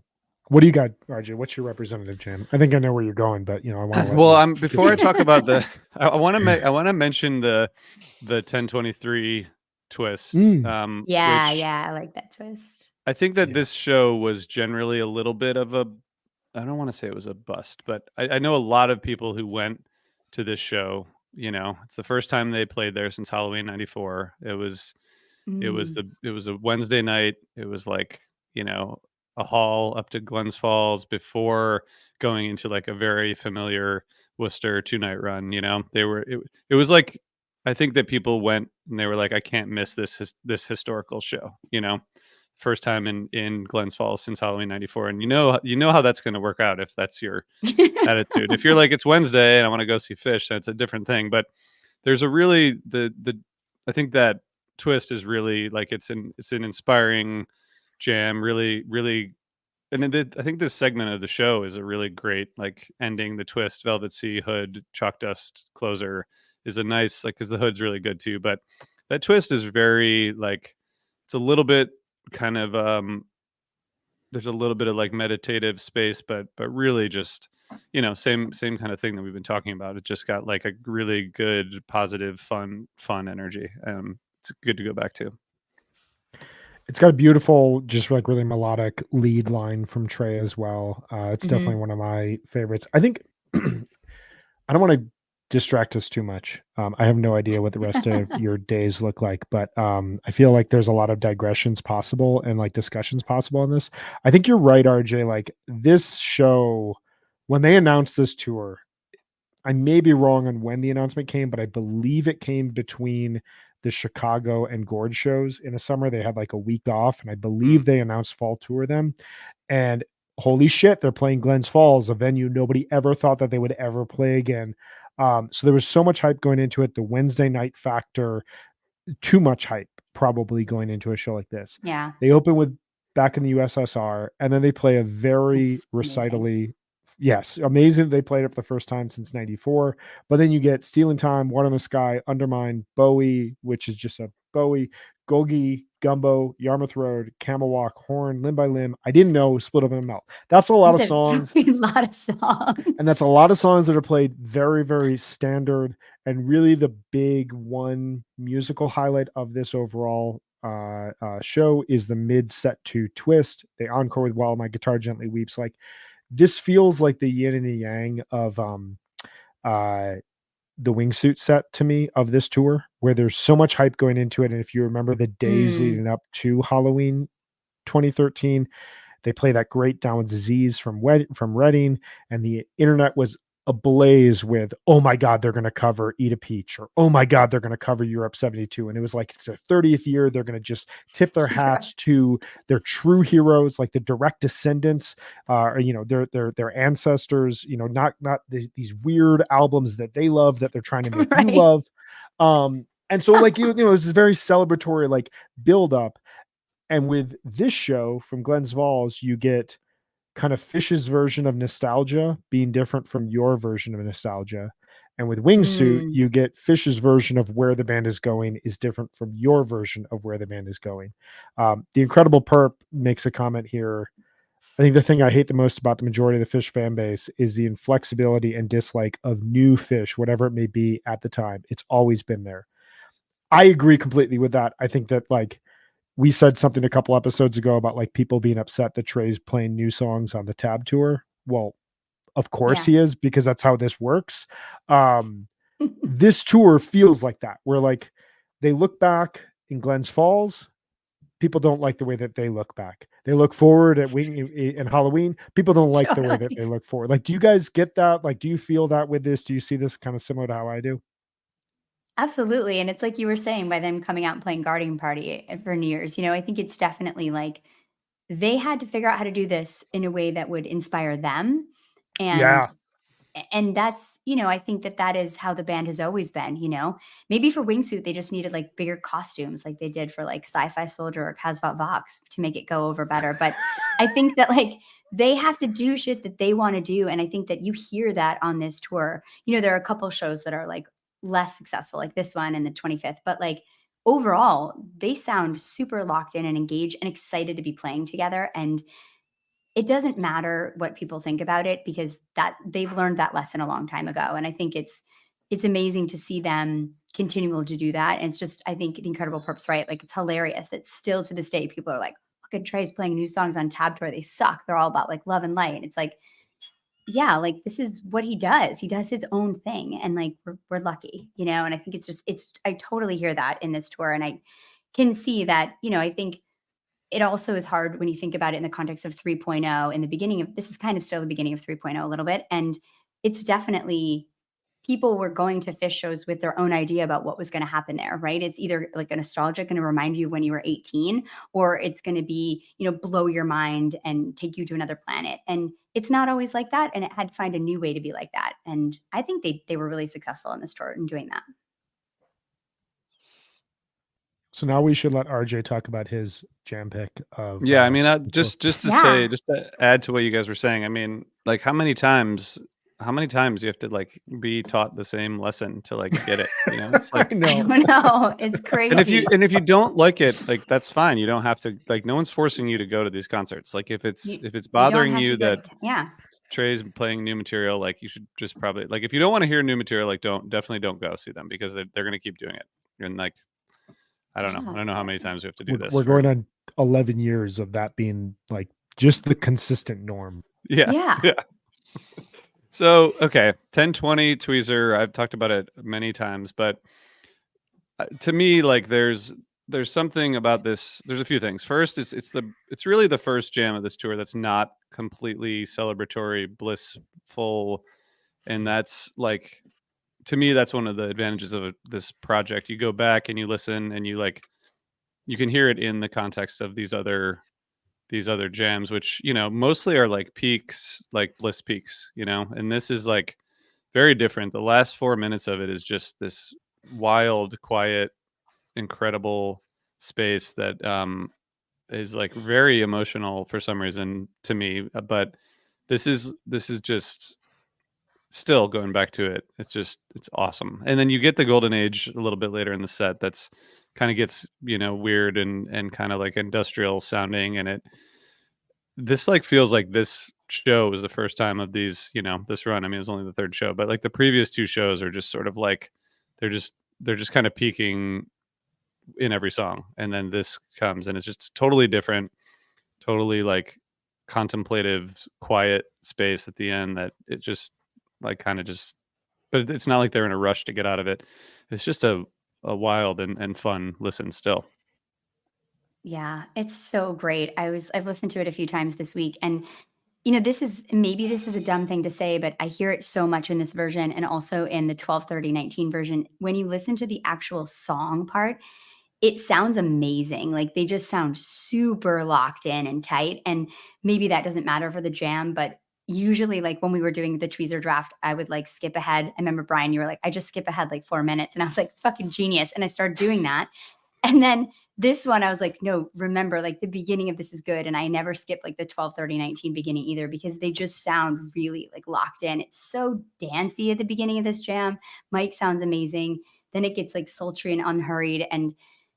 What do you got, RJ? What's your representative jam? I think I know where you're going, but I want to. Well, before I talk about I want to mention the 1023 twist. I like that twist. I think that this show was generally a little bit of a, I don't want to say it was a bust, but I know a lot of people who went to this show. It's the first time they played there since Halloween '94. It was a Wednesday night. It was like, a haul up to Glens Falls before going into like a very familiar Worcester 2-night run. It was like, I think that people went and they were like, I can't miss this historical show, first time in Glens Falls since Halloween '94. And you know how that's going to work out if that's your attitude. If you're like, it's Wednesday and I want to go see Fish, that's a different thing. But there's a really, I think that twist is really like, it's an inspiring jam, really, really. And I think this segment of the show is a really great, like, ending. The twist, Velvet Sea, Hood, Chalk Dust closer is a nice, like, because the Hood's really good too. But that twist is very, like, it's a little bit kind of, there's a little bit of like meditative space, but really just, same kind of thing that we've been talking about. It just got like a really good, positive, fun energy. It's good to go back to. It's got a beautiful, just like really melodic lead line from Trey as well. It's definitely one of my favorites. I think I don't want to distract us too much. I have no idea what the rest of your days look like, but I feel like there's a lot of digressions possible and like discussions possible on this. I think you're right, RJ. Like this show, when they announced this tour, I may be wrong on when the announcement came, but I believe it came between the Chicago and Gorge shows in the summer. They had like a week off, and I believe they announced fall tour then. And holy shit, they're playing Glens Falls, a venue nobody ever thought that they would ever play again. So there was so much hype going into it. The Wednesday night factor, too much hype probably going into a show like this. Yeah. They open with Back in the USSR, and then they play a very recitally. Yes, amazing. They played it for the first time since '94. But then you get Stealing Time, Water in the Sky, Undermine, Bowie, which is just a Bowie, Golgi, Gumbo, Yarmouth Road, Camel Walk, Horn, Limb by Limb. I didn't know Split Up and Melt. That's a lot of songs. A lot of songs. And that's a lot of songs that are played very, very standard. And really the big one musical highlight of this overall show is the mid set to twist. They encore with While My Guitar Gently Weeps. Like, this feels like the yin and the yang of the wingsuit set to me of this tour, where there's so much hype going into it. And if you remember the days leading up to Halloween 2013, they play that great Down with Disease from Reading, and the internet was ablaze with, oh my God, they're going to cover Eat a Peach, or oh my God, they're going to cover Europe 72. And it was like, it's their 30th year. They're going to just tip their hats to their true heroes, like the direct descendants, or, their ancestors, not these weird albums that they love, that they're trying to make you love. And so like, it was this very celebratory, like, build up. And with this show from Glens Falls, you get kind of Fish's version of nostalgia being different from your version of nostalgia. And with Wingsuit, you get Fish's version of where the band is going is different from your version of where the band is going. The Incredible Perp makes a comment here. I think the thing I hate the most about the majority of the Fish fan base is the inflexibility and dislike of new Fish, whatever it may be at the time. It's always been there. I agree completely with that. I think that, like, we said something a couple episodes ago about like people being upset that Trey's playing new songs on the Tab tour. Well, of course he is, because that's how this works. This tour feels like that, where like they look back in Glens Falls, people don't like the way that they look back. They look forward at and Halloween, people don't like the way that they look forward. Like, do you guys get that? Like, do you feel that with this? Do you see this kind of similar to how I do? Absolutely. And it's like you were saying, by them coming out and playing Garden Party for New Year's, I think it's definitely like they had to figure out how to do this in a way that would inspire them. Yeah. And that's, I think that is how the band has always been. Maybe for Wingsuit they just needed like bigger costumes like they did for like Sci-Fi Soldier or Casbah Vox to make it go over better. But I think that like they have to do shit that they want to do, and I think that you hear that on this tour. There are a couple shows that are like less successful, like this one and the 25th, but like overall they sound super locked in and engaged and excited to be playing together. And it doesn't matter what people think about it, because that they've learned that lesson a long time ago. And I think it's amazing to see them continue to do that. And it's just, I think the Incredible Purpose, right? Like, it's hilarious that still to this day people are like, fucking Trey's playing new songs on Tab Tour, they suck, they're all about like love and light. And it's like, yeah, like this is what he does his own thing, and like we're lucky. And I think I totally hear that in this tour. And I can see that. I think it also is hard when you think about it in the context of 3.0. In the beginning of this is kind of still the beginning of 3.0 a little bit. And it's definitely, people were going to Fish shows with their own idea about what was going to happen there, right? It's either like a nostalgia going to remind you when you were 18, or it's going to be, blow your mind and take you to another planet. And it's not always like that. And it had to find a new way to be like that. And I think they were really successful in this tour in doing that. So now we should let RJ talk about his jam pick of. Yeah, I mean, just to say, Yeah. just to add to what you guys were saying. I mean, like how many times you have to like be taught the same lesson to like get it? It's like I know. I don't know. It's crazy. and if you don't like it, like that's fine. You don't have to, like, no one's forcing you to go to these concerts. Like if it's bothering you that yeah, Trey's playing new material, like you should just probably, like, if you don't want to hear new material, like definitely don't go see them, because they're going to keep doing it. And like, I don't know how many times we have to do this. We're going on 11 years of that being like just the consistent norm. Yeah. So, okay, 1020 Tweezer. I've talked about it many times, but to me, like, there's something about this. There's a few things. First, it's really the first jam of this tour that's not completely celebratory, blissful, and that's like, to me, that's one of the advantages of this project. You go back and you listen, and you can hear it in the context of these other jams, which mostly are like peaks, like bliss peaks, and this is like very different. The last 4 minutes of it is just this wild, quiet, incredible space that is like very emotional for some reason to me. But this is just, still going back to it, it's awesome. And then you get the golden age a little bit later in the set that's kind of gets weird and kind of like industrial sounding, and this like feels like this show was the first time of these, this run. I mean, it was only the third show, but like the previous two shows are just sort of like they're just kind of peaking in every song, and then this comes and it's just totally different, totally like contemplative, quiet space at the end that it just like kind of just, but it's not like they're in a rush to get out of it. It's just a wild and fun listen still. Yeah, it's so great. I've listened to it a few times this week, and this is a dumb thing to say, but I hear it so much in this version and also in the 12/30/19 version. When you listen to the actual song part, it sounds amazing. Like they just sound super locked in and tight. And maybe that doesn't matter for the jam, but usually like when we were doing the Tweezer draft, I would like skip ahead. I remember Brian, you were like, I just skip ahead like 4 minutes. And I was like, it's fucking genius. And I started doing that. And then this one, I was like, no, remember, like the beginning of this is good. And I never skip like the 12/30/19 beginning either, because they just sound really like locked in. It's so dancey at the beginning of this jam. Mike sounds amazing. Then it gets like sultry and unhurried. And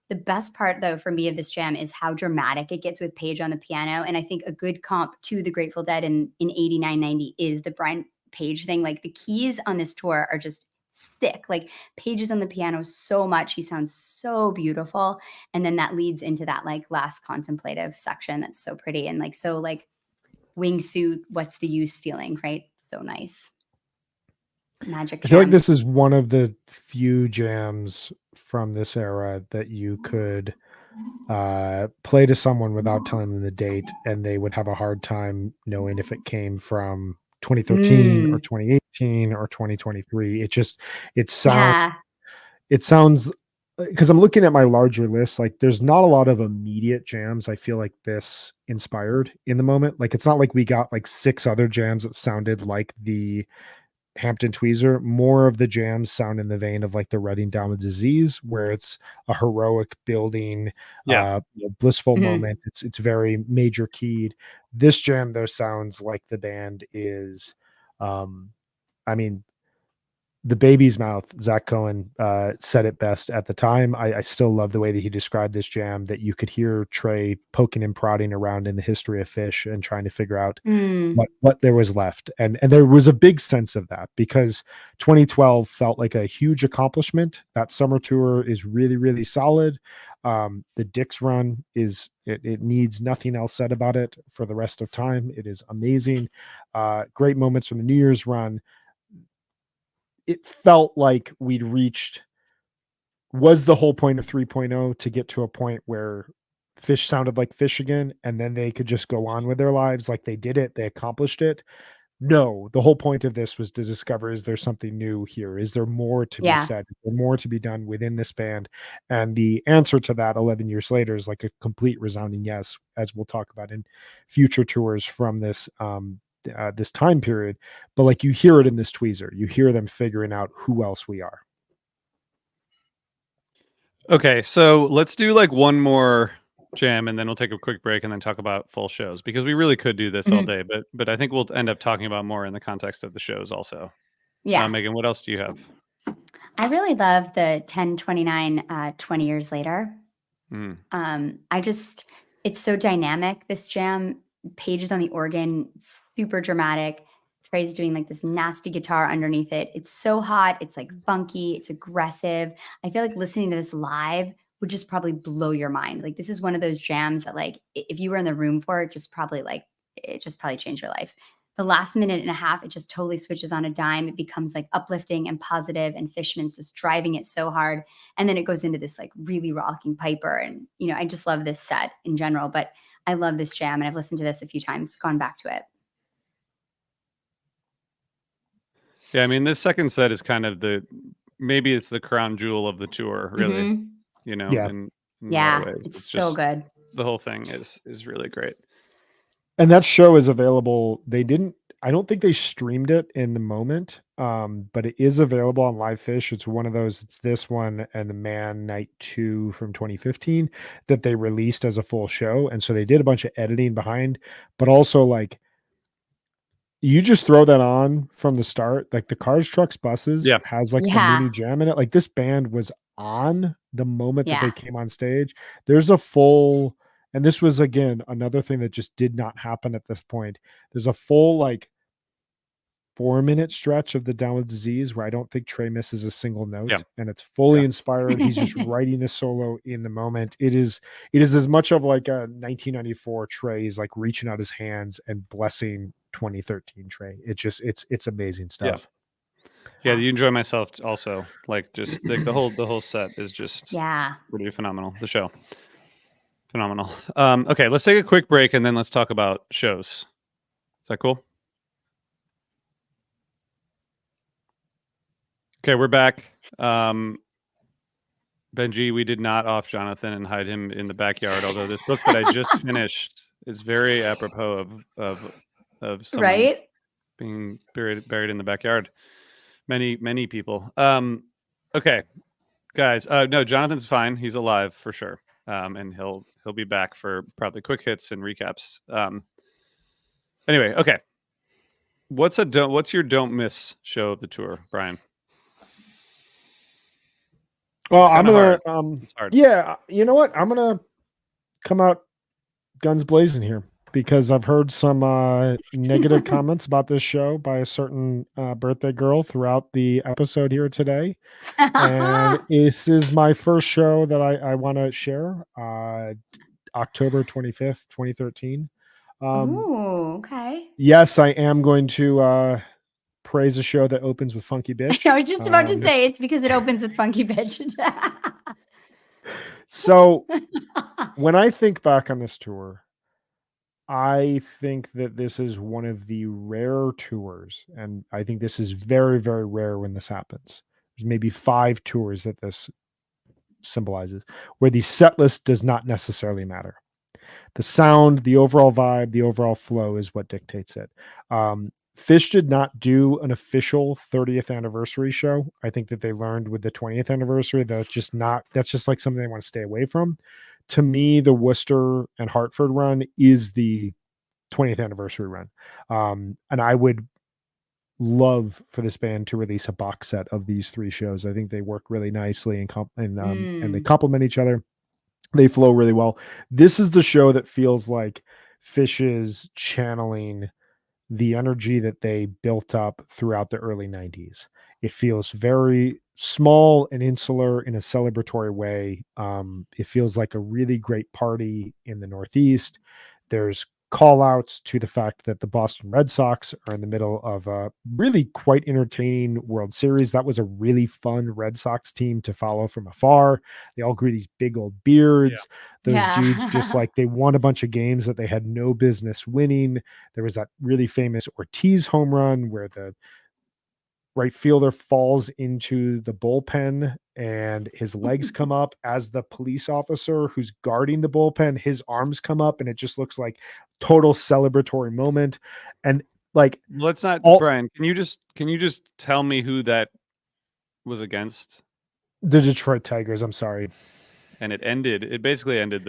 the best part though for me of this jam is how dramatic it gets with Page on the piano. And I think a good comp to the Grateful Dead in 89, 90 is the Brian Page thing. Like the keys on this tour are just sick. Like Page is on the piano so much. He sounds so beautiful. And then that leads into that like last contemplative section that's so pretty and like so like Wingsuit, what's the use feeling, right? So nice. Magic jam. I feel like this is one of the few jams from this era that you could play to someone without telling them the date, and they would have a hard time knowing if it came from 2013 or 2018 or 2023. It sounds it sounds, because I'm looking at my larger list, like there's not a lot of immediate jams I feel like this inspired in the moment. Like it's not like we got like 6 other jams that sounded like the Hampton Tweezer. More of the jams sound in the vein of like the Writing Down with Disease, where it's a heroic building, Yeah. blissful Mhm. moment. It's very major keyed. This jam though sounds like the band is, I mean, the baby's mouth. Zach Cohen said it best at the time. I still love the way that he described this jam, that you could hear Trey poking and prodding around in the history of Fish and trying to figure out Mm. what there was left. And there was a big sense of that, because 2012 felt like a huge accomplishment. That summer tour is really, really solid. The Dix run is, it needs nothing else said about it for the rest of time. It is amazing. Great moments from the New Year's run. It felt like we'd reached, was the whole point of 3.0 to get to a point where Fish sounded like Fish again, and then they could just go on with their lives. Like they did it, they accomplished it. No, the whole point of this was to discover, is there something new here? Is there more to be Yeah. said? Is there more to be done within this band? And the answer to that 11 years later is like a complete resounding yes, as we'll talk about in future tours from this time period. But like you hear it in this tweezer, you hear them figuring out who else we are. Okay, so let's do like one more jam, and then we'll take a quick break, and then talk about full shows, because we really could do this all Mhm. day. But I think we'll end up talking about more in the context of the shows also. Yeah. Megan, what else do you have? I really love the 1029 20 years later. Mm. It's so dynamic, this jam. Pages on the organ, super dramatic. Trey's doing like this nasty guitar underneath it. It's so hot. It's like funky. It's aggressive. I feel like listening to this live would just probably blow your mind. Like this is one of those jams that like if you were in the room for it, it just probably changed your life. The last minute and a half, it just totally switches on a dime. It becomes like uplifting and positive, and Fishman's just driving it so hard. And then it goes into this like really rocking Piper. And, I just love this set in general, but I love this jam, and I've listened to this a few times, gone back to it. Yeah, I mean, this second set is kind of maybe it's the crown jewel of the tour, really. Mhm. Yeah. In a lot of ways. It's so good. The whole thing is really great. And that show is available. I don't think they streamed it in the moment, but it is available on Live Fish. It's one of those, it's this one and the Man Night 2 from 2015 that they released as a full show. And so they did a bunch of editing behind, but also like you just throw that on from the start. Like the Cars, Trucks, Buses has like a mini jam in it. Like this band was on the moment that they came on stage. There's a full, and this was again another thing that just did not happen at this point. There's a full like 4-minute stretch of the Down with Disease where I don't think Trey misses a single note, and it's fully inspired. He's just writing a solo in the moment. It is as much of like a 1994 Trey's like reaching out his hands and blessing 2013 Trey. It's amazing stuff. Yeah, you enjoy myself also. Like just like the whole set is just pretty phenomenal. The show, phenomenal. Okay, let's take a quick break, and then let's talk about shows. Is that cool? Okay, we're back. Benji, we did not off Jonathan and hide him in the backyard. Although this book that I just finished is very apropos of someone being buried in the backyard. Many people. Okay, guys. No, Jonathan's fine. He's alive for sure. And he'll be back for probably quick hits and recaps. Anyway, okay. What's your don't miss show of the tour, Brian? Well, I'm gonna yeah, you know what? I'm gonna come out guns blazing here because I've heard some negative comments about this show by a certain birthday girl throughout the episode here today. And this is my first show that I want to share. October 25th, 2013. Oh, okay. Yes, I am going to praise a show that opens with Funky Bitch. I was just about to say it's because it opens with Funky Bitch. So when I think back on this tour, I think that this is one of the rare tours, and I think this is very, very rare when this happens. There's maybe 5 tours that this symbolizes, where the set list does not necessarily matter. The sound, the overall vibe, the overall flow is what dictates it. Phish did not do an official 30th anniversary show. I think that they learned with the 20th anniversary that's just like something they want to stay away from. To me, the Worcester and Hartford run is the 20th anniversary run. And I would love for this band to release a box set of these 3 shows. I think they work really nicely and they complement each other. They flow really well. This is the show that feels like Phish is channeling the energy that they built up throughout the early 90s. It feels very small and insular in a celebratory way. It feels like a really great party in the Northeast. There's call outs to the fact that the Boston Red Sox are in the middle of a really quite entertaining World Series. That was a really fun Red Sox team to follow from afar. They all grew these big old beards. Those dudes just like they won a bunch of games that they had no business winning. There was that really famous Ortiz home run where the right fielder falls into the bullpen and his legs come up as the police officer who's guarding the bullpen, his arms come up, and it just looks like total celebratory moment. And like, let's not, Brian, can you just tell me who that was against? The Detroit Tigers. I'm sorry. And it basically ended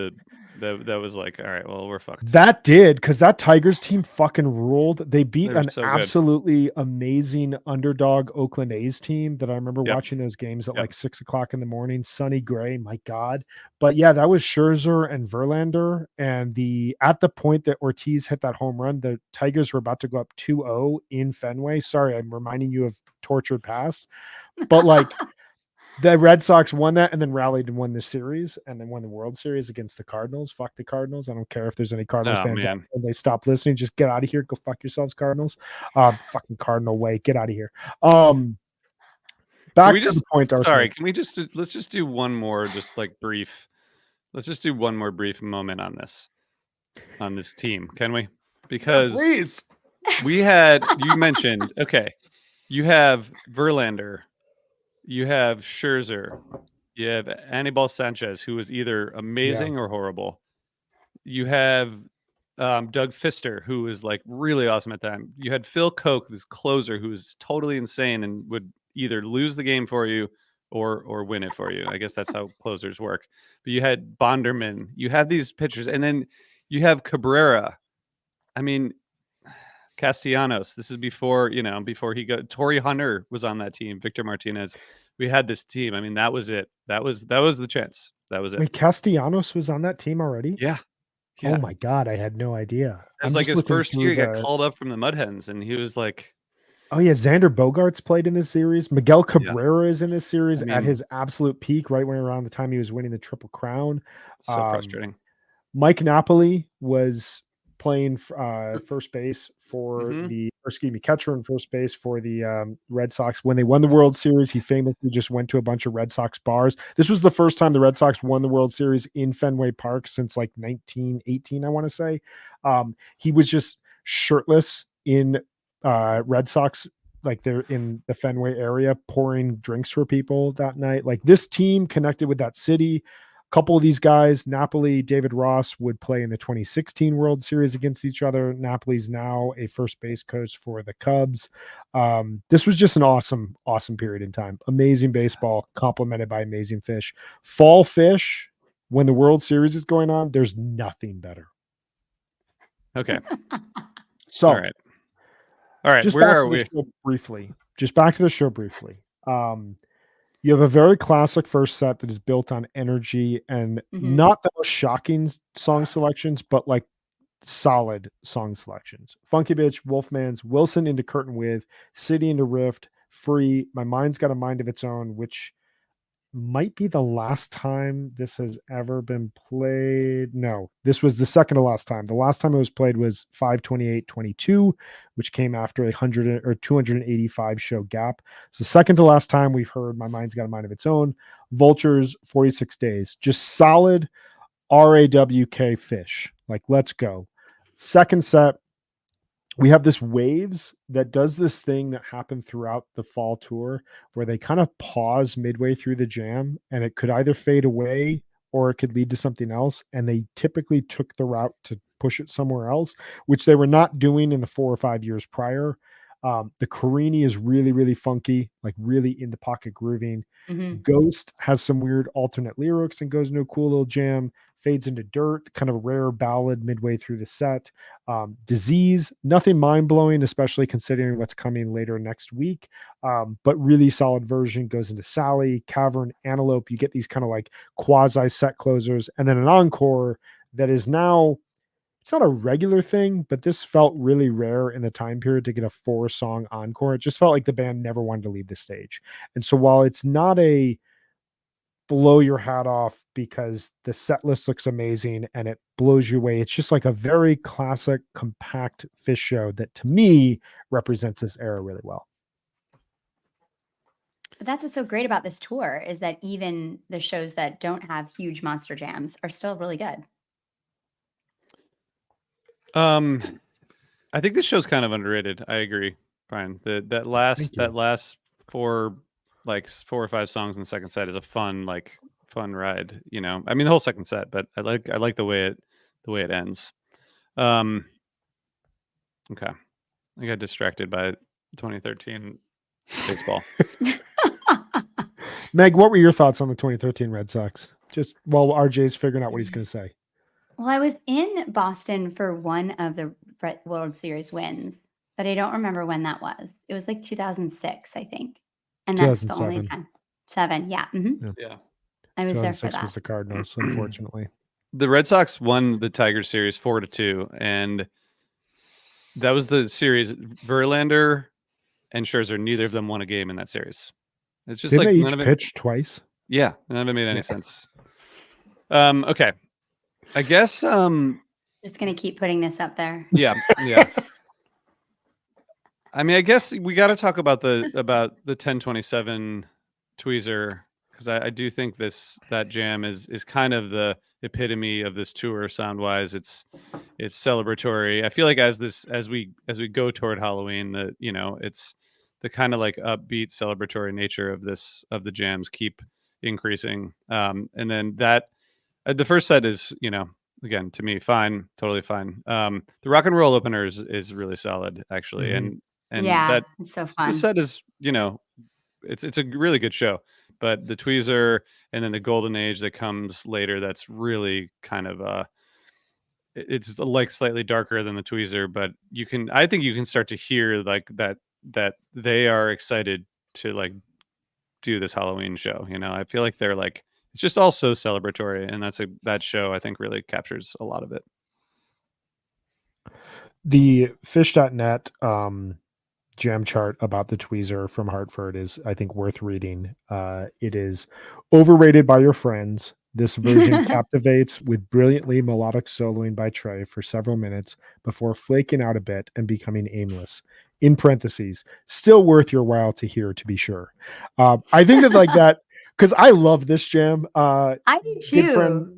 that was like, all right, well, we're fucked. That did, because that Tigers team fucking ruled. They beat an so absolutely amazing underdog Oakland A's team that I remember watching those games at like 6 o'clock in the morning. Sonny Gray, my God. But yeah, that was Scherzer and Verlander. And at the point that Ortiz hit that home run, the Tigers were about to go up 2-0 in Fenway. Sorry, I'm reminding you of tortured past. But like, the Red Sox won that and then rallied and won the series and then won the World Series against the Cardinals. Fuck the Cardinals. I don't care if there's any Cardinals fans out there. They stop listening. Just get out of here. Go fuck yourselves, Cardinals. Fucking Cardinal way. Get out of here. Back to the point. Sorry, can we let's just do one more, just like brief. Let's just do one more brief moment on this team. Can we? Because please. You mentioned, okay, you have Verlander. You have Scherzer. You have Anibal Sanchez, who was either amazing or horrible. You have Doug Fister, who was like really awesome at that time. You had Phil Koch, this closer, who was totally insane and would either lose the game for you or win it for you. I guess that's how closers work. But you had Bonderman. You have these pitchers, and then you have Cabrera. I mean, Castellanos. This is before he got. Torrey Hunter was on that team. Victor Martinez. We had this team. I mean, that was it. That was the chance. That was it. Wait, Castellanos was on that team already? Yeah. Oh my God, I had no idea. It was like his first year. He got called up from the Mud Hens, and he was like, "Oh yeah, Xander Bogaerts played in this series. Miguel Cabrera is in this series at his absolute peak, right when around the time he was winning the Triple Crown." So frustrating. Mike Napoli was playing first base for catcher and first base for the Red Sox. When they won the World Series, he famously just went to a bunch of Red Sox bars. This was the first time the Red Sox won the World Series in Fenway Park since like 1918, I want to say. He was just shirtless in Red Sox, like they're in the Fenway area, pouring drinks for people that night. Like, this team connected with that city. Couple of these guys, Napoli, David Ross, would play in the 2016 World Series against each other. Napoli's now a first base coach for the Cubs. This was just an awesome, awesome period in time. Amazing baseball, complemented by amazing Phish. Fall Phish, when the World Series is going on, there's nothing better. Okay. So, all right. Just where back are to we? The show briefly. Just back to the show briefly. You have a very classic first set that is built on energy and not the most shocking song selections, but like solid song selections. Funky Bitch, Wolfman's, Wilson into Curtain With, City into Rift, Free, My Mind's Got a Mind of Its Own, which might be the last time this has ever been played. No, this was the second to last time. The last time it was played was 5/28/22, which came after 100 or 285 show gap. So second to last time we've heard My Mind's Got a Mind of Its Own. Vultures, 46 Days. Just solid RAWK Phish. Like, let's go. Second set, we have this Waves that does this thing that happened throughout the fall tour where they kind of pause midway through the jam, and it could either fade away or it could lead to something else. And they typically took the route to push it somewhere else, which they were not doing in the 4 or 5 years prior. The Carini is really, really funky, like really in the pocket grooving. Mhm. Ghost has some weird alternate lyrics and goes into a cool little jam. Fades into Dirt, kind of a rare ballad midway through the set. Disease, nothing mind blowing, especially considering what's coming later next week. But really solid version goes into Sally, Cavern, Antelope. You get these kind of like quasi set closers, and then an encore that is now, it's not a regular thing, but this felt really rare in the time period to get a 4-song encore. It just felt like the band never wanted to leave the stage. And so while it's not a blow your hat off because the set list looks amazing and it blows you away, it's just like a very classic, compact Fish show that to me represents this era really well. But that's what's so great about this tour is that even the shows that don't have huge monster jams are still really good. I think this show's kind of underrated. I agree, Brian. That last 4 or 5 songs in the second set is a fun ride. You know, I mean the whole second set, but I like the way it ends. Okay, I got distracted by 2013 baseball. Meg, what were your thoughts on the 2013 Red Sox? Just while RJ's figuring out what he's going to say. Well, I was in Boston for one of the World Series wins, but I don't remember when that was. It was like 2006, I think. And that's the only 2007. time. 7, yeah. Yeah. I was there for 2006 that. was the Cardinals, unfortunately. The Red Sox won the Tigers series 4-2, and that was the series. Verlander and Scherzer, neither of them won a game in that series. It's just Didn't like they none each of it. pitch twice? Yeah, none of it made any sense. Okay, I guess. Just gonna keep putting this up there. Yeah. I mean, I guess we got to talk about the 1027 tweezer, because I do think that jam is kind of the epitome of this tour sound wise. It's celebratory. I feel like as we go toward Halloween, it's the kind of like upbeat celebratory nature of the jams keep increasing. And then that the first set is, again, to me, fine, totally fine. The rock and roll opener is really solid actually. Mhm. And yeah, that it's so the fun. set is, it's a really good show, but the tweezer and then the golden age that comes later, that's really kind of it's like slightly darker than the tweezer, but I think you can start to hear like that they are excited to like do this Halloween show. I feel like they're like, it's just all so celebratory, and that show I think really captures a lot of it. The fish.net jam chart about the tweezer from Hartford is, I think, worth reading. It is overrated by your friends. This version captivates with brilliantly melodic soloing by Trey for several minutes before flaking out a bit and becoming aimless. In parentheses, still worth your while to hear, to be sure. I think that like that, because I love this jam. I do too.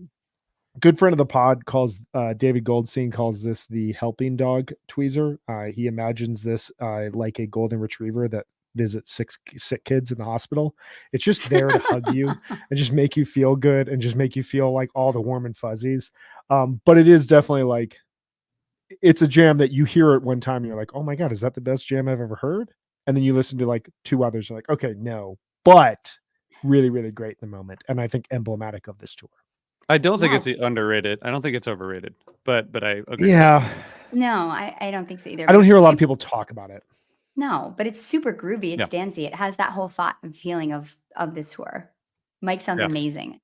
Good friend of the pod calls David Goldstein calls this the helping dog tweezer. He imagines this like a golden retriever that visits sick kids in the hospital. It's just there to hug you and just make you feel good and just make you feel like all the warm and fuzzies. But it is definitely like, it's a jam that you hear at one time and you're like, oh my God, is that the best jam I've ever heard? And then you listen to like 2 others, you're like, okay, no, but really, really great in the moment. And I think emblematic of this tour. I don't think Yes. it's underrated. I don't think it's overrated, but I agree. Yeah. No, I don't think so either. I don't hear a lot of people talk about it. No, but it's super groovy. It's Yeah. dancey. It has that whole feeling of this tour. Mike sounds Yeah. amazing.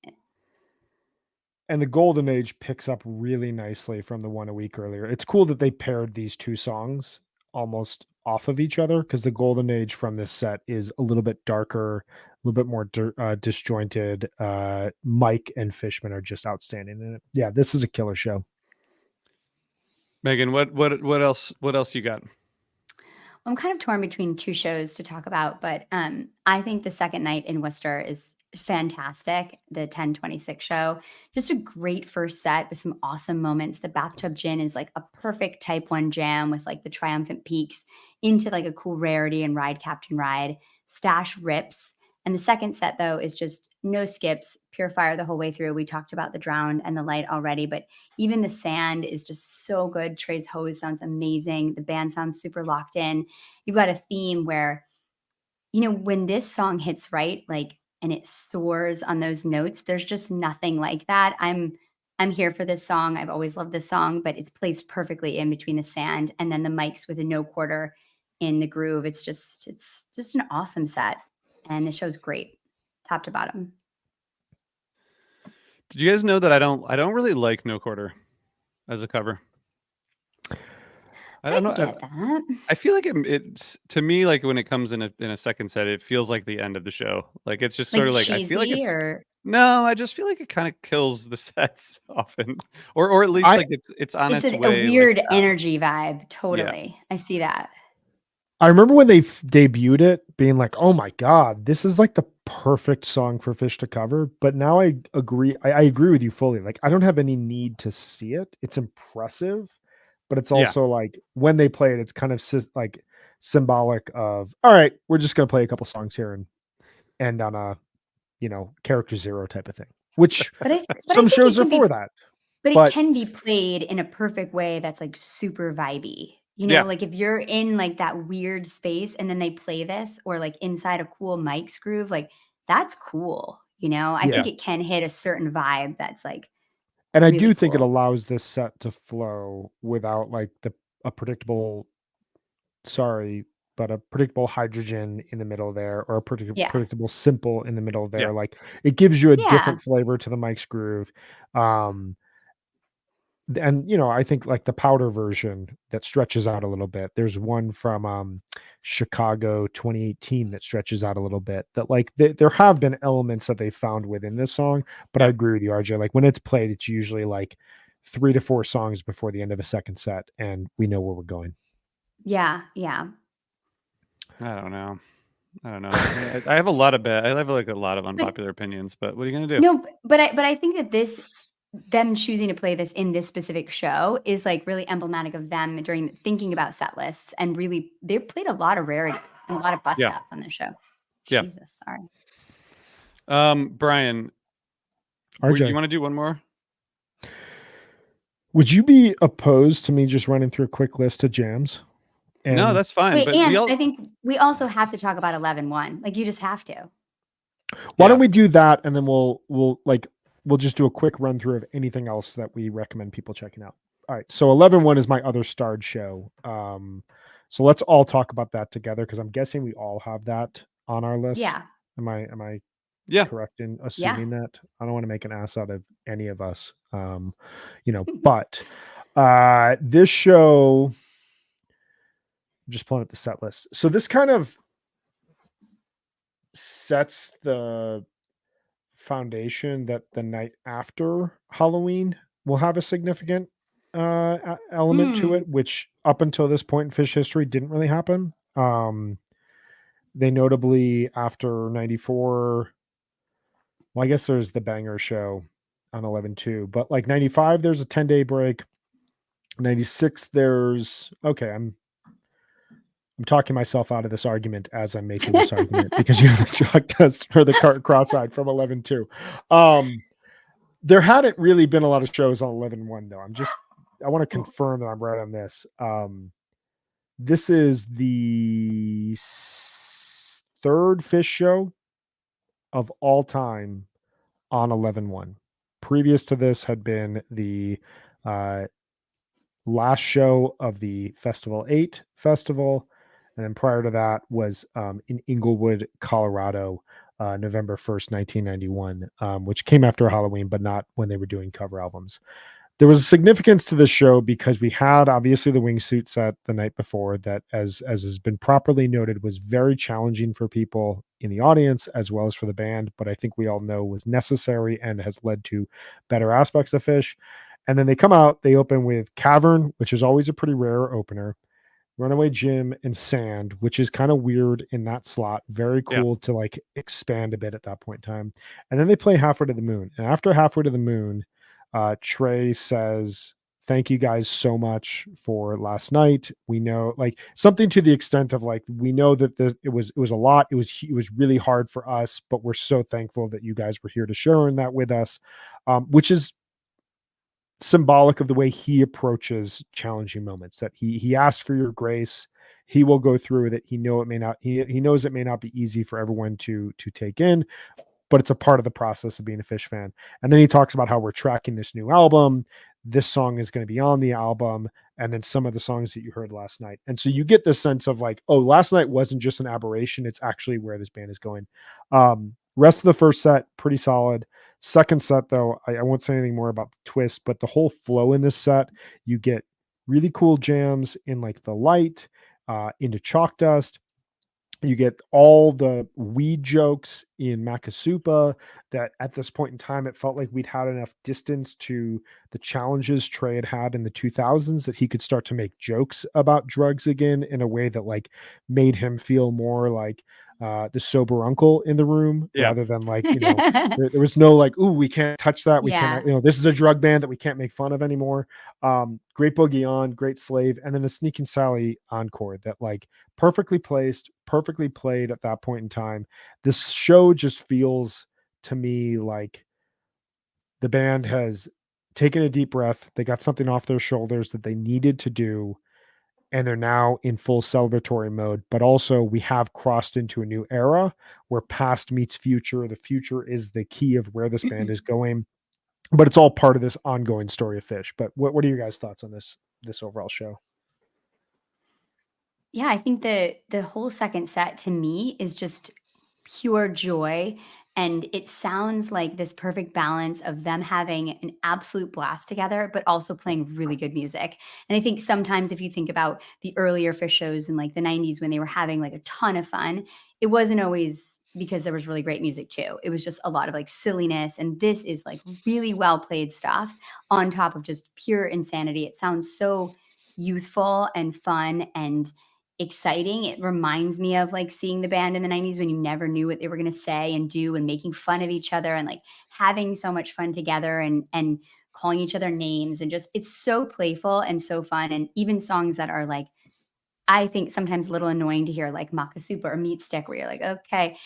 And the golden age picks up really nicely from the one a week earlier. It's cool that they paired these 2 songs almost off of each other, because the golden age from this set is a little bit darker, a little bit more disjointed. Mike and Fishman are just outstanding in it. Yeah, this is a killer show. Megan, what else you got? I'm kind of torn between 2 shows to talk about, but I think the second night in Worcester is fantastic. The 10:26 show, just a great first set with some awesome moments. The bathtub gin is like a perfect type 1 jam with like the triumphant peaks into like a cool rarity and ride Captain Ride. Stash rips. And the second set though is just no skips, pure fire the whole way through. We talked about the drowned and the light already, but even the sand is just so good. Trey's hose sounds amazing. The band sounds super locked in. You've got a theme where, when this song hits right, like, and it soars on those notes, there's just nothing like that. I'm here for this song. I've always loved this song, but it's placed perfectly in between the sand and then the mics with a no quarter in the groove. It's just an awesome set. And the show's great, top to bottom. Did you guys know that I don't really like no quarter as a cover? I don't know. Get that. I feel like it's to me, like when it comes in a second set, it feels like the end of the show. Like it's just sort of like I feel like it's no. I just feel like it kind of kills the sets often, or at least like it's on its way. A weird energy vibe. Totally, yeah. I see that. I remember when they debuted it, being like, "Oh my god, this is like the perfect song for Phish to cover." But now I agree. I agree with you fully. Like I don't have any need to see it. It's impressive. But it's also like when they play it, it's kind of like symbolic of, all right, we're just going to play a couple songs here and end on a, character zero type of thing, which some shows are for that. But it can be played in a perfect way that's like super vibey. Like if you're in like that weird space and then they play this or like inside a cool Mike's groove, like that's cool. I think it can hit a certain vibe that's like, and I do think it allows this set to flow without like a predictable hydrogen in the middle there or a predictable simple in the middle there. Like it gives you a different flavor to the Mike's groove. And I think like the powder version that stretches out a little bit. There's one from Chicago 2018 that stretches out a little bit. That like there have been elements that they found within this song, but I agree with you, RJ. Like when it's played, it's usually like 3 to 4 songs before the end of a second set, and we know where we're going. Yeah. I don't know. I have a lot of unpopular opinions, but what are you gonna do? No, but I think that them choosing to play this in this specific show is like really emblematic of them during thinking about set lists, and really they played a lot of rarities and a lot of bust outs on this show. Jesus, sorry. Brian, RJ, you want to do one more? Would you be opposed to me just running through a quick list of jams? No, that's fine. Wait, and I think we also have to talk about 11-1. Like you just have to. Why don't we do that, and then we'll just do a quick run through of anything else that we recommend people checking out. All right. So 11-1 is my other starred show. So let's all talk about that together, because I'm guessing we all have that on our list. Yeah. Am I correct in assuming that? I don't want to make an ass out of any of us. But this show, I'm just pulling up the set list. So this kind of sets the foundation that the night after Halloween will have a significant element to it, which up until this point in Phish history didn't really happen. They notably, after 94, well, I guess there's the Banger show on 11-2, but like 95 there's a 10-day break. 96 there's I'm talking myself out of this argument as I'm making this argument, because you chucked us for the cart cross-eyed from 11-2. There hadn't really been a lot of shows on 11-1 though. I want to confirm that I'm right on this. This is the third Phish show of all time on 11-1. Previous to this had been the last show of the Festival 8 festival. And then prior to that was in Inglewood, Colorado, November 1st, 1991, which came after Halloween, but not when they were doing cover albums. There was a significance to this show because we had obviously the wingsuit set the night before that, as has been properly noted, was very challenging for people in the audience as well as for the band, but I think we all know was necessary and has led to better aspects of Phish. And then they come out, they open with Cavern, which is always a pretty rare opener. Runaway Jim, and Sand, which is kind of weird in that slot. Very cool to like expand a bit at that point in time. And then they play Halfway to the Moon. And after Halfway to the Moon, Trey says, "Thank you guys so much for last night. We know, like, something to the extent of like, we know that it was a lot. It was really hard for us, but we're so thankful that you guys were here to share in that with us," which is symbolic of the way he approaches challenging moments. That he asked for your grace. He will go through with it. He knows it may not be easy for everyone to take in, but it's a part of the process of being a Fish fan. And then he talks about how we're tracking this new album. This song is going to be on the album, and then some of the songs that you heard last night. And so you get this sense of like, oh, last night wasn't just an aberration. It's actually where this band is going. Rest of the first set, pretty solid. Second set, though, I won't say anything more about the twist, but the whole flow in this set, you get really cool jams in like The Light, into Chalk Dust. You get all the weed jokes in Makasupa that at this point in time, it felt like we'd had enough distance to the challenges Trey had in the 2000s that he could start to make jokes about drugs again in a way that like made him feel more like the sober uncle in the room rather than like, there was no like, ooh, we can't touch that. We Yeah. can't, this is a drug band that we can't make fun of anymore. Great Boogie On, great Slave, and then a Sneaking Sally encore that like perfectly placed, perfectly played at that point in time. This show just feels to me like the band has taken a deep breath. They got something off their shoulders that they needed to do, and they're now in full celebratory mode. But also, we have crossed into a new era where past meets future. The future is the key of where this band is going, but it's all part of this ongoing story of Fish. But what are your guys' thoughts on this overall show? Yeah, I think the whole second set to me is just pure joy. And it sounds like this perfect balance of them having an absolute blast together, but also playing really good music. And I think sometimes if you think about the earlier Fish shows in like the 90s when they were having like a ton of fun, it wasn't always because there was really great music too. It was just a lot of like silliness. And this is like really well played stuff on top of just pure insanity. It sounds so youthful and fun and exciting. It reminds me of like seeing the band in the 90s when you never knew what they were going to say and do and making fun of each other and like having so much fun together and calling each other names and just it's so playful and so fun and even songs that are like I think sometimes a little annoying to hear like Makasupa or Meat Stick where you're like, okay,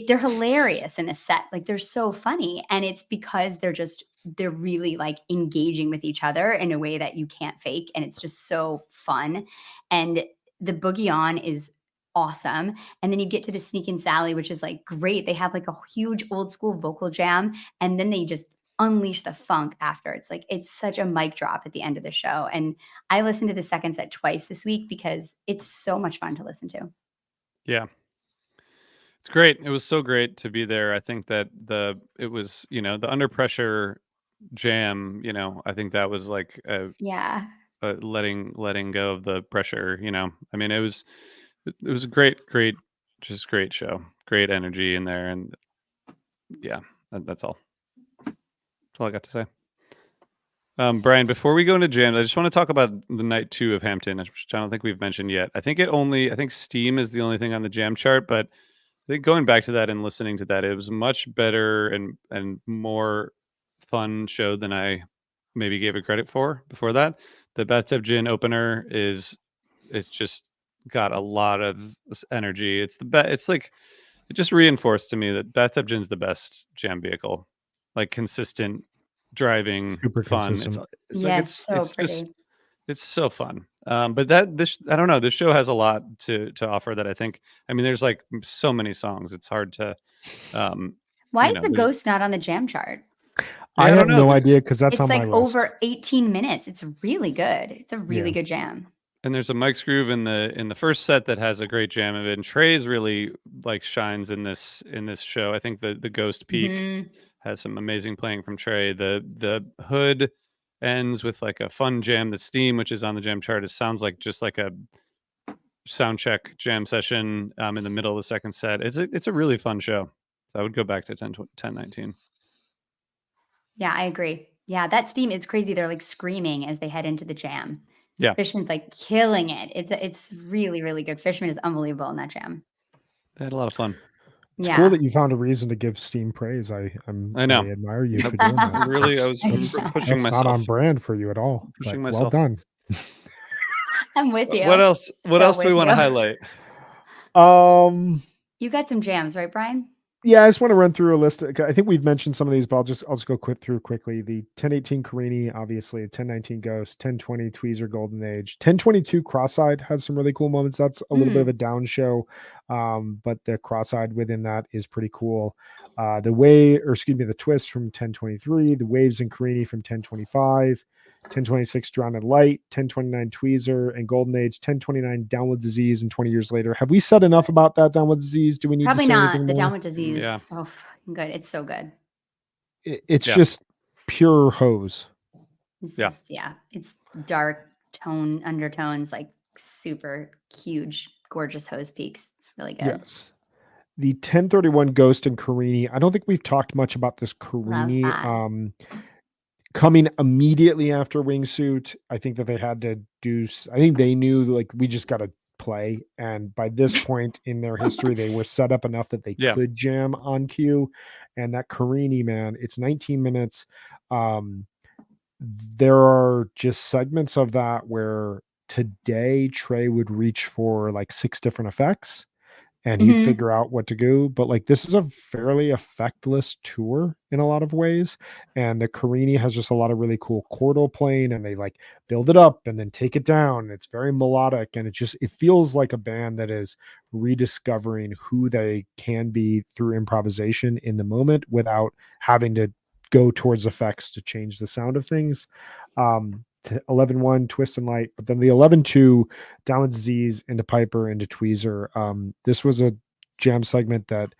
they're hilarious in a set. Like they're so funny. And it's because they're really like engaging with each other in a way that you can't fake. And it's just so fun. And the Boogie On is awesome. And then you get to the Sneak and Sally, which is like great. They have like a huge old school vocal jam. And then they just unleash the funk after. It's like it's such a mic drop at the end of the show. And I listened to the second set twice this week because it's so much fun to listen to. Yeah. It's great. It was so great to be there. I think that it was, the Under Pressure jam, I think that was like Yeah. letting go of the pressure, I mean, it was a great, just great show. Great energy in there. And yeah, that's all. That's all I got to say. Brian, before we go into jams, I just want to talk about the night 2 of Hampton, which I don't think we've mentioned yet. I think Steam is the only thing on the jam chart, but I think going back to that and listening to that, it was a much better and more fun show than I maybe gave it credit for before that. The Bathtub Gin opener it's just got a lot of energy. It's the best. It's like it just reinforced to me that Bathtub Gin's the best jam vehicle, like consistent driving, Super fun. consistent. Yes, so pretty. It's so fun. But I don't know. This show has a lot to offer that I think. I mean, there's like so many songs. It's hard to. Why is the Ghost not on the jam chart? I have no idea because that's it's on like my list. Over 18 minutes. It's really good. It's a really good jam. And there's a Mike's Groove in the first set that has a great jam of it. And Trey's really like shines in this show. I think the Ghost Peak has some amazing playing from Trey. The Hood ends with like a fun jam. The Steam, which is on the jam chart, it sounds like just like a sound check jam session in the middle of the second set. It's a really fun show. So I would go back to 1019. Yeah, I agree. Yeah, that Steam is crazy. They're like screaming as they head into the jam. Yeah. Fishman's like killing it. It's really, really good. Fishman is unbelievable in that jam. They had a lot of fun. It's Yeah. cool that you found a reason to give Steam praise. I know. admire you for doing that. Really, I was pushing That's myself. not on brand for you at all. Pushing But myself. well done. I'm with you. What else? What So else do we with want to you. highlight? You got some jams, right, Brian? Yeah, I just want to run through a list. I think we've mentioned some of these, but I'll just go through quickly. The 1018 Carini, obviously, 1019 Ghost, 1020 Tweezer Golden Age, 1022 Cross-Eyed has some really cool moments. That's a little bit of a down show, but the Cross-Eyed within that is pretty cool. The twist from 1023, the Waves and Carini from 1025. 1026 Drowned Light, 1029 Tweezer, and Golden Age, 1029 Down with Disease, and 20 years later. Have we said enough about that Down with Disease? Do we need Probably to say not. anything The more? Down with Disease Yeah. is so fucking good. It's so good. It's just pure hose. It's dark tone undertones, like super huge, gorgeous hose peaks. It's really good. Yes. The 1031 Ghost and Carini. I don't think we've talked much about this Carini. Coming immediately after Wingsuit, I think that they had to do. I think they knew, like, we just got to play. And by this point in their history, they were set up enough that they could jam on cue. And that Carini, man, it's 19 minutes. There are just segments of that where today Trey would reach for like 6 different effects and he'd figure out what to do. But like, this is a fairly effectless tour in a lot of ways. And the Carini has just a lot of really cool chordal playing, and they like build it up and then take it down. It's very melodic, and it feels like a band that is rediscovering who they can be through improvisation in the moment without having to go towards effects to change the sound of things. 11-1 Twist and Light, but then the 11-2 Down with Disease into Piper into Tweezer. This was a jam segment that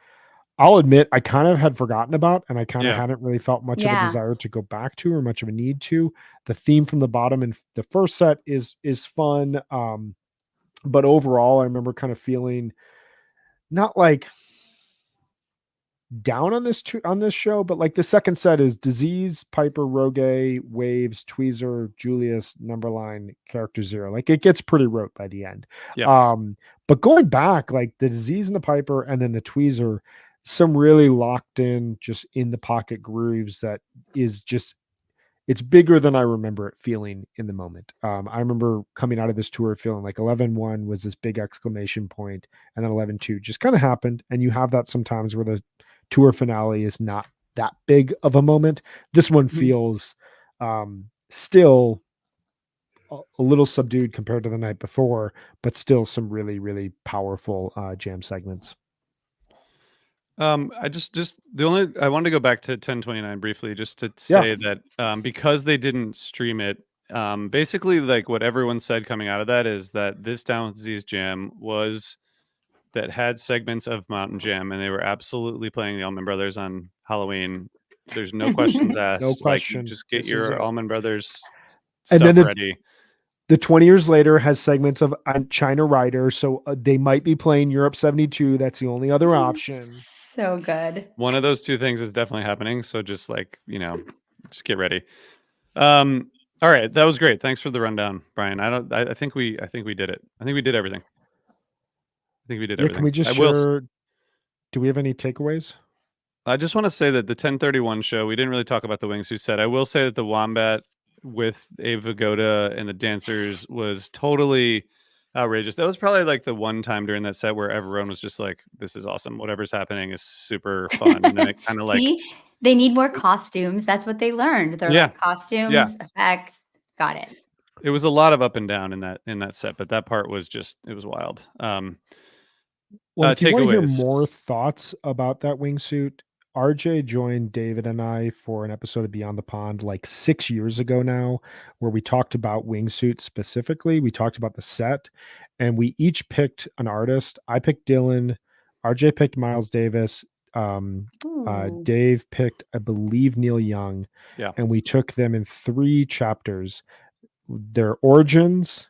I'll admit I kind of had forgotten about, and I kind of hadn't really felt much of a desire to go back to or much of a need to. The theme from the bottom in the first set is fun, but overall I remember kind of feeling not like down on this show, but like the second set is Disease, Piper, Rogue, Waves, Tweezer, Julius, Numberline, Character Zero. Like, it gets pretty rote by the end. But going back, like the Disease and the Piper and then the Tweezer, some really locked in, just in the pocket grooves that is just, it's bigger than I remember it feeling in the moment. I remember coming out of this tour feeling like 11-1 was this big exclamation point, and then 11-2 just kind of happened. And you have that sometimes where the tour finale is not that big of a moment. This one feels still a little subdued compared to the night before, but still some really, really powerful jam segments. I wanted to go back to 1029 briefly, just to say that because they didn't stream it, basically like what everyone said coming out of that is that this Down with Disease jam had segments of Mountain Jam, and they were absolutely playing the Allman Brothers on Halloween. There's no questions asked. No question. Like, just get your Allman Brothers stuff and then ready. The 20 years later has segments of China Rider, so they might be playing Europe 72. That's the only other option. So good. One of those two things is definitely happening. So just like, just get ready. All right, that was great. Thanks for the rundown, Brian. I think we did it. I think we did everything. Everything. Can we just share? Do we have any takeaways? I just want to say that the 1031 show, we didn't really talk about the Wingsuit set. I will say that the Wombat with Ava Goda and the dancers was totally outrageous. That was probably like the one time during that set where everyone was just like, this is awesome. Whatever's happening is super fun. And then it kind of like, they need more costumes. That's what they learned. They're like costumes, effects. Got it. It was a lot of up and down in that set, but that part was just, it was wild. Well, if you want to hear more thoughts about that Wingsuit, RJ joined David and I for an episode of Beyond the Pond like 6 years ago now, where we talked about Wingsuit specifically. We talked about the set, and we each picked an artist. I picked Dylan, RJ picked Miles Davis, Dave picked, I believe, Neil Young. And we took them in 3 chapters: their origins,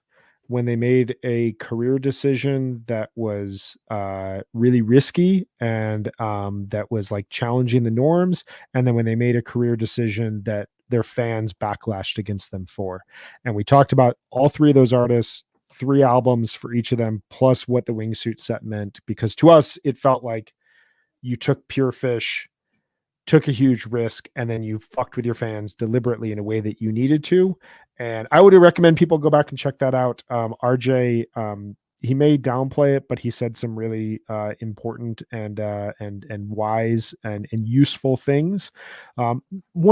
when they made a career decision that was really risky and that was like challenging the norms, and then when they made a career decision that their fans backlashed against them for. And we talked about all three of those artists, 3 albums for each of them, plus what the wingsuit set meant. Because to us, it felt like you took Pure Fish, took a huge risk, and then you fucked with your fans deliberately in a way that you needed to. And I would recommend people go back and check that out. RJ, he may downplay it, but he said some really important and wise and useful things. 1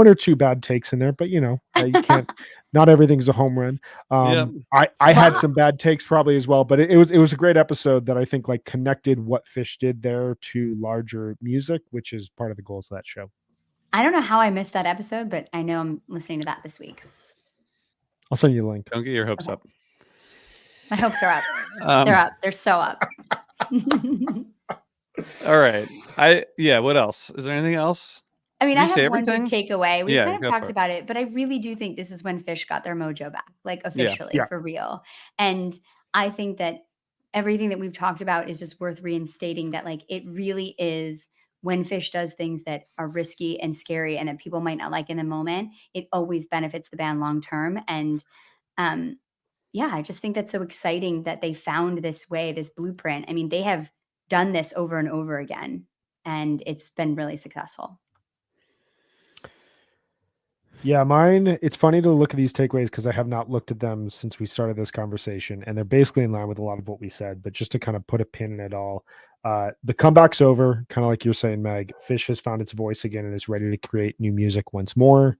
or 2 bad takes in there, but you can't. Not everything's a home run. I had some bad takes probably as well, but it was a great episode that I think like connected what Fish did there to larger music, which is part of the goals of that show. I don't know how I missed that episode, but I know I'm listening to that this week. I'll send you a link. Don't get your hopes up. My hopes are up. They're up. They're so up. All right. What else? Is there anything else? I mean, I have one big takeaway. We kind of talked it. about it, but I really do think this is when Fish got their mojo back, like officially for real. And I think that everything that we've talked about is just worth reinstating, that like it really is when Fish does things that are risky and scary and that people might not like in the moment, it always benefits the band long term. And I just think that's so exciting that they found this way, this blueprint. I mean, they have done this over and over again, and it's been really successful. Yeah, mine, it's funny to look at these takeaways because I have not looked at them since we started this conversation, and they're basically in line with a lot of what we said, but just to kind of put a pin in it all, the comeback's over, kind of like you're saying, Meg. Fish has found its voice again and is ready to create new music once more.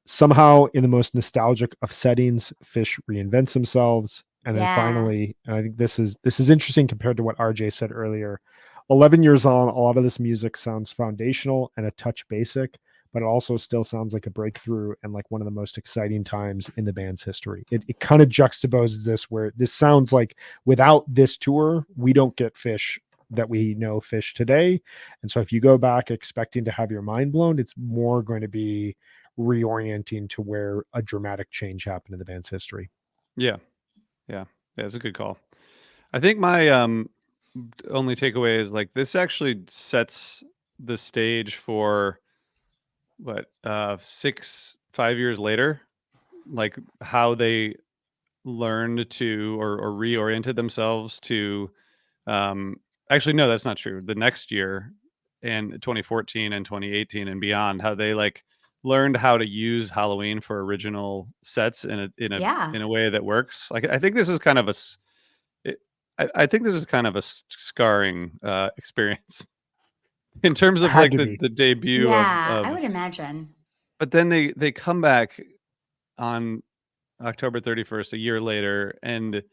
Somehow, in the most nostalgic of settings, Fish reinvents themselves. And then finally, and I think this is interesting compared to what RJ said earlier, 11 years on, a lot of this music sounds foundational and a touch basic, but it also still sounds like a breakthrough and like one of the most exciting times in the band's history. It kind of juxtaposes this, where this sounds like without this tour, we don't get Fish that we know Fish today. And so if you go back expecting to have your mind blown, it's more going to be reorienting to where a dramatic change happened in the band's history. Yeah, it's a good call. I think my only takeaway is like this actually sets the stage for what 5 years later, like how they learned to or reoriented themselves to actually no, that's not true. The next year, in 2014 and 2018 and beyond, how they like learned how to use Halloween for original sets in a way that works. Like I think this is kind of I think this is kind of a scarring experience in terms of like the debut of I would imagine. But then they come back on October 31st, a year later, and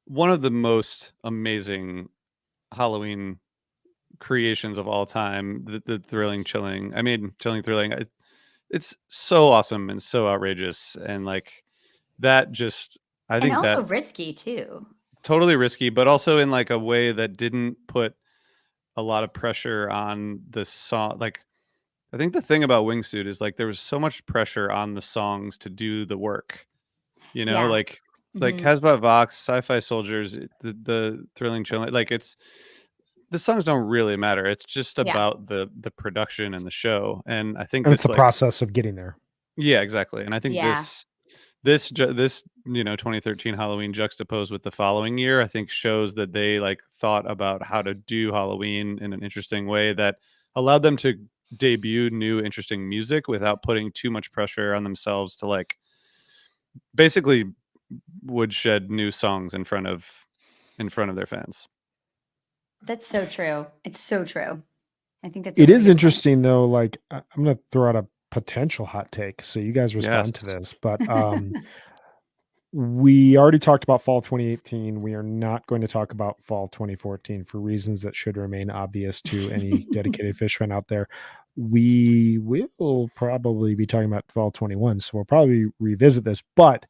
one of the most amazing Halloween creations of all time, the thrilling, chilling. I mean, chilling, thrilling. It's so awesome and so outrageous, and like that. Just I think and also that risky too. Totally risky, but also in like a way that didn't put a lot of pressure on the song. Like I think the thing about Wingsuit is like there was so much pressure on the songs to do the work. Like Casbah Vox, Sci-Fi Soldiers, the thrilling, chilling. Like the songs don't really matter. It's just about the production and the show. And I think it's the process of getting there. Yeah, exactly. And I think this 2013 Halloween juxtaposed with the following year, I think shows that they like thought about how to do Halloween in an interesting way that allowed them to debut new interesting music without putting too much pressure on themselves to like basically woodshed new songs in front of their fans. That's so true. It's so true. I think that's it is interesting though. Like I'm going to throw out a potential hot take, so you guys respond to this, but we already talked about fall 2018. We are not going to talk about fall 2014 for reasons that should remain obvious to any dedicated Fish fan out there. We will probably be talking about fall 21, so we'll probably revisit this. But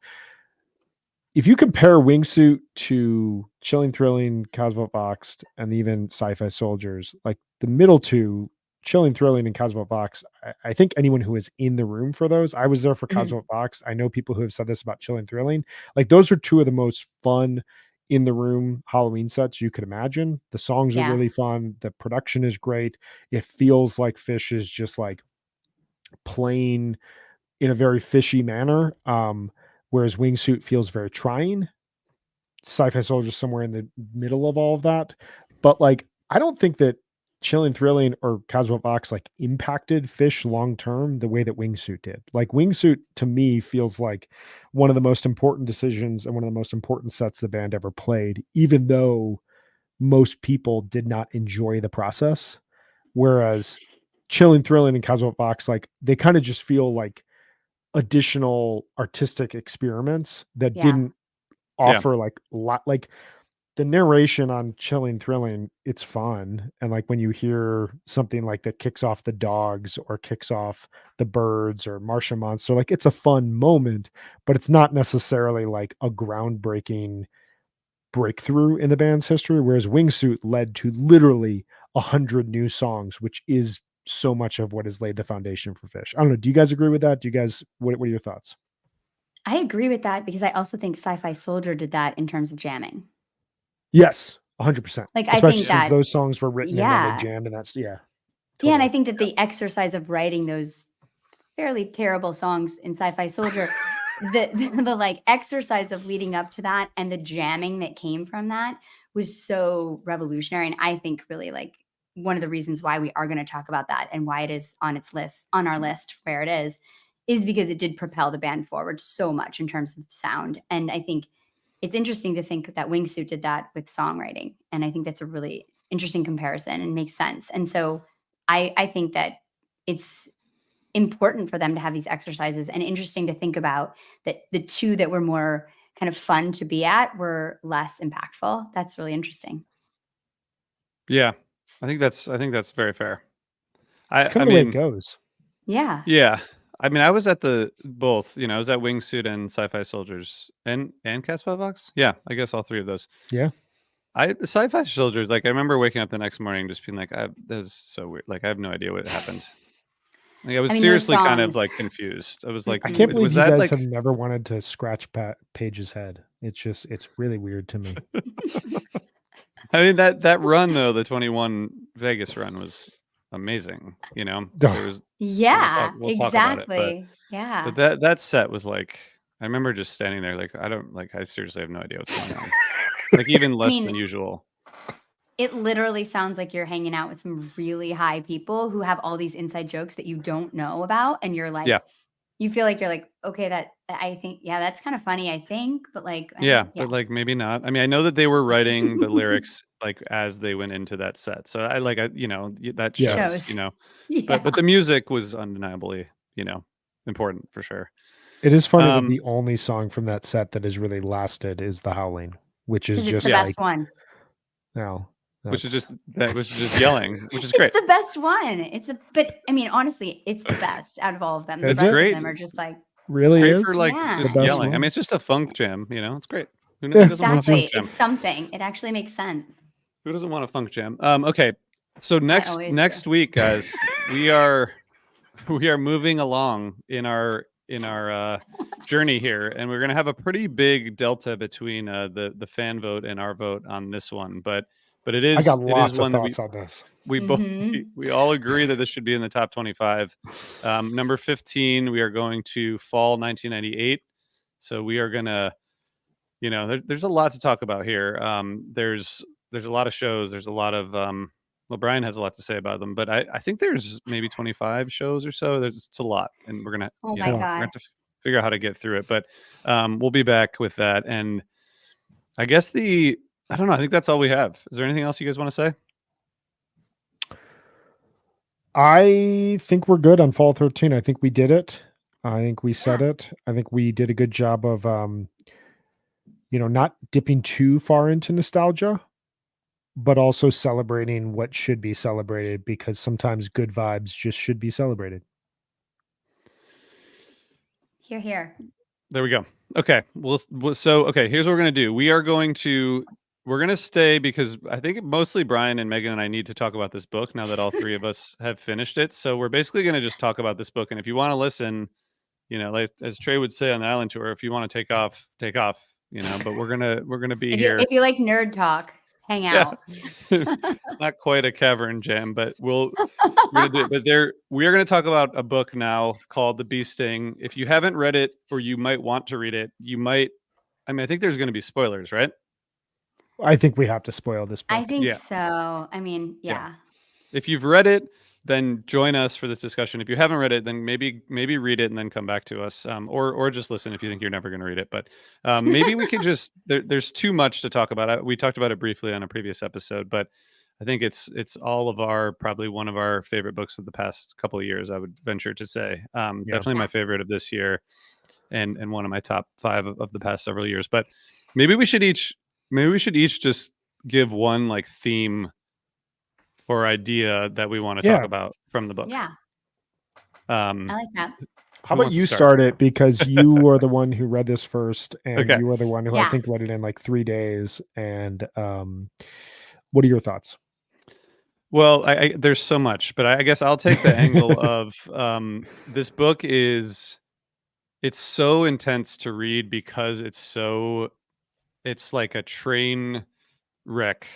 if you compare Wingsuit to Chilling, Thrilling, Cosmo Boxed, and even Sci-Fi Soldiers, like the middle two, Chilling, Thrilling, and Cosmo Box, I think anyone who is in the room for those, I was there for Cosmo Box. I know people who have said this about Chilling, Thrilling. Like those are two of the most fun in the room Halloween sets you could imagine. The songs are really fun. The production is great. It feels like Fish is just like playing in a very fishy manner, whereas Wingsuit feels very trying. Sci-Fi Soldier's somewhere in the middle of all of that. But like, I don't think that Chilling Thrilling or Cosmo Vox like impacted Fish long term the way that Wingsuit did. Like Wingsuit to me feels like one of the most important decisions and one of the most important sets the band ever played, even though most people did not enjoy the process. Whereas Chilling Thrilling and Cosmo Vox, like they kind of just feel like additional artistic experiments that Yeah. didn't offer like a lot. Like the narration on Chilling Thrilling, it's fun. And like when you hear something like that kicks off the dogs or kicks off the birds or Martian Monster, like it's a fun moment, but it's not necessarily like a groundbreaking breakthrough in the band's history. Whereas Wingsuit led to literally 100 new songs, which is so much of what has laid the foundation for Fish. I don't know. Do you guys agree with that? Do you guys, what are your thoughts? I agree with that because I also think Sci-Fi Soldier did that in terms of jamming. Yes, 100%. Like, I Especially think since that, those songs were written and then yeah. they jammed, and that's Yeah, and totally. I think that the exercise of writing those fairly terrible songs in Sci-Fi Soldier, the like exercise of leading up to that and the jamming that came from that was so revolutionary. And I think really like one of the reasons why we are going to talk about that and why it is on our list where it is because it did propel the band forward so much in terms of sound. And I think it's interesting to think that Wingsuit did that with songwriting. And I think that's a really interesting comparison and makes sense. And so I think that it's important for them to have these exercises, and interesting to think about that the two that were more kind of fun to be at were less impactful. That's really interesting. Yeah. I think that's very fair. It's kind of the way it goes. Yeah. Yeah. I mean, I was at both, I was at Wingsuit and Sci-Fi Soldiers and Cosmo Vox. Yeah, I guess all three of those. Yeah. Sci-Fi Soldiers, like I remember waking up the next morning just being like, that was so weird. Like I have no idea what happened. Like I was seriously kind of like confused. I was like, I can't believe was you that guys like have never wanted to scratch Paige's head. It's really weird to me. I mean that run though, the 21 Vegas run was amazing. There was we'll talk about it, exactly. Yeah. but that set was like, I remember just standing there like I seriously have no idea what's going on. Like even less than usual. It literally sounds like you're hanging out with some really high people who have all these inside jokes that you don't know about, and you're like, you feel like you're like, okay, that I think, yeah, that's kind of funny, I think, but like, but like maybe not. I mean, I know that they were writing the lyrics like as they went into that set, so that shows, but the music was undeniably, important for sure. It is funny that the only song from that set that has really lasted is The Howling, which is just the best one. No. Which is just yelling, which is great. It's the best one. But I mean, honestly, it's the best out of all of them. The rest of them are just like really it's great is for like just yelling. One? I mean, it's just a funk jam, it's great. Exactly. It's something. It actually makes sense. Who doesn't want a funk jam? Okay. So next week, guys, we are moving along in our journey here, and we're gonna have a pretty big delta between the fan vote and our vote on this one, but it is. I got lots of thoughts on this. We both we all agree that this should be in the top 25. Number 15, we are going to fall 1998. So we are gonna, there's a lot to talk about here. There's a lot of shows. There's a lot of Brian has a lot to say about them, but I think there's maybe 25 shows or so. It's a lot, and we're gonna we're gonna have to figure out how to get through it. But we'll be back with that, and I guess I don't know. I think that's all we have. Is there anything else you guys want to say? I think we're good on Fall 13. I think we did it. I think we said it. I think we did a good job of, not dipping too far into nostalgia, but also celebrating what should be celebrated, because sometimes good vibes just should be celebrated. Hear, hear. There we go. Okay. So here's what we're going to do. We're going to stay, because I think mostly Brian and Megan and I need to talk about this book now that all three of us have finished it. So we're basically going to just talk about this book. And if you want to listen, like as Trey would say on the island tour, if you want to take off, but we're going to be here. If you like nerd talk, hang Yeah. out. It's not quite a cavern jam, but we're gonna do it. But we are gonna talk about a book now called The Bee Sting. If you haven't read it, or you might want to read it, I think there's gonna be spoilers, right? I think we have to spoil this I book. think Yeah. so. I mean, yeah. If you've read it, then join us for this discussion. If you haven't read it, then maybe read it and then come back to us, or just listen if you think you're never going to read it. But maybe we could just there's too much to talk about. We talked about it briefly on a previous episode, but I think it's all of probably one of our favorite books of the past couple of years. I would venture to say, definitely my favorite of this year, and one of my top 5 of the past several years. But maybe we should each just give one like theme or idea that we want to talk about from the book. Yeah. I like that. How about you start it, because you were the one who read this first, and Okay. you were the one who I think read it in like 3 days. And what are your thoughts? Well, there's so much, but I guess I'll take the angle of this book it's so intense to read because it's like a train wreck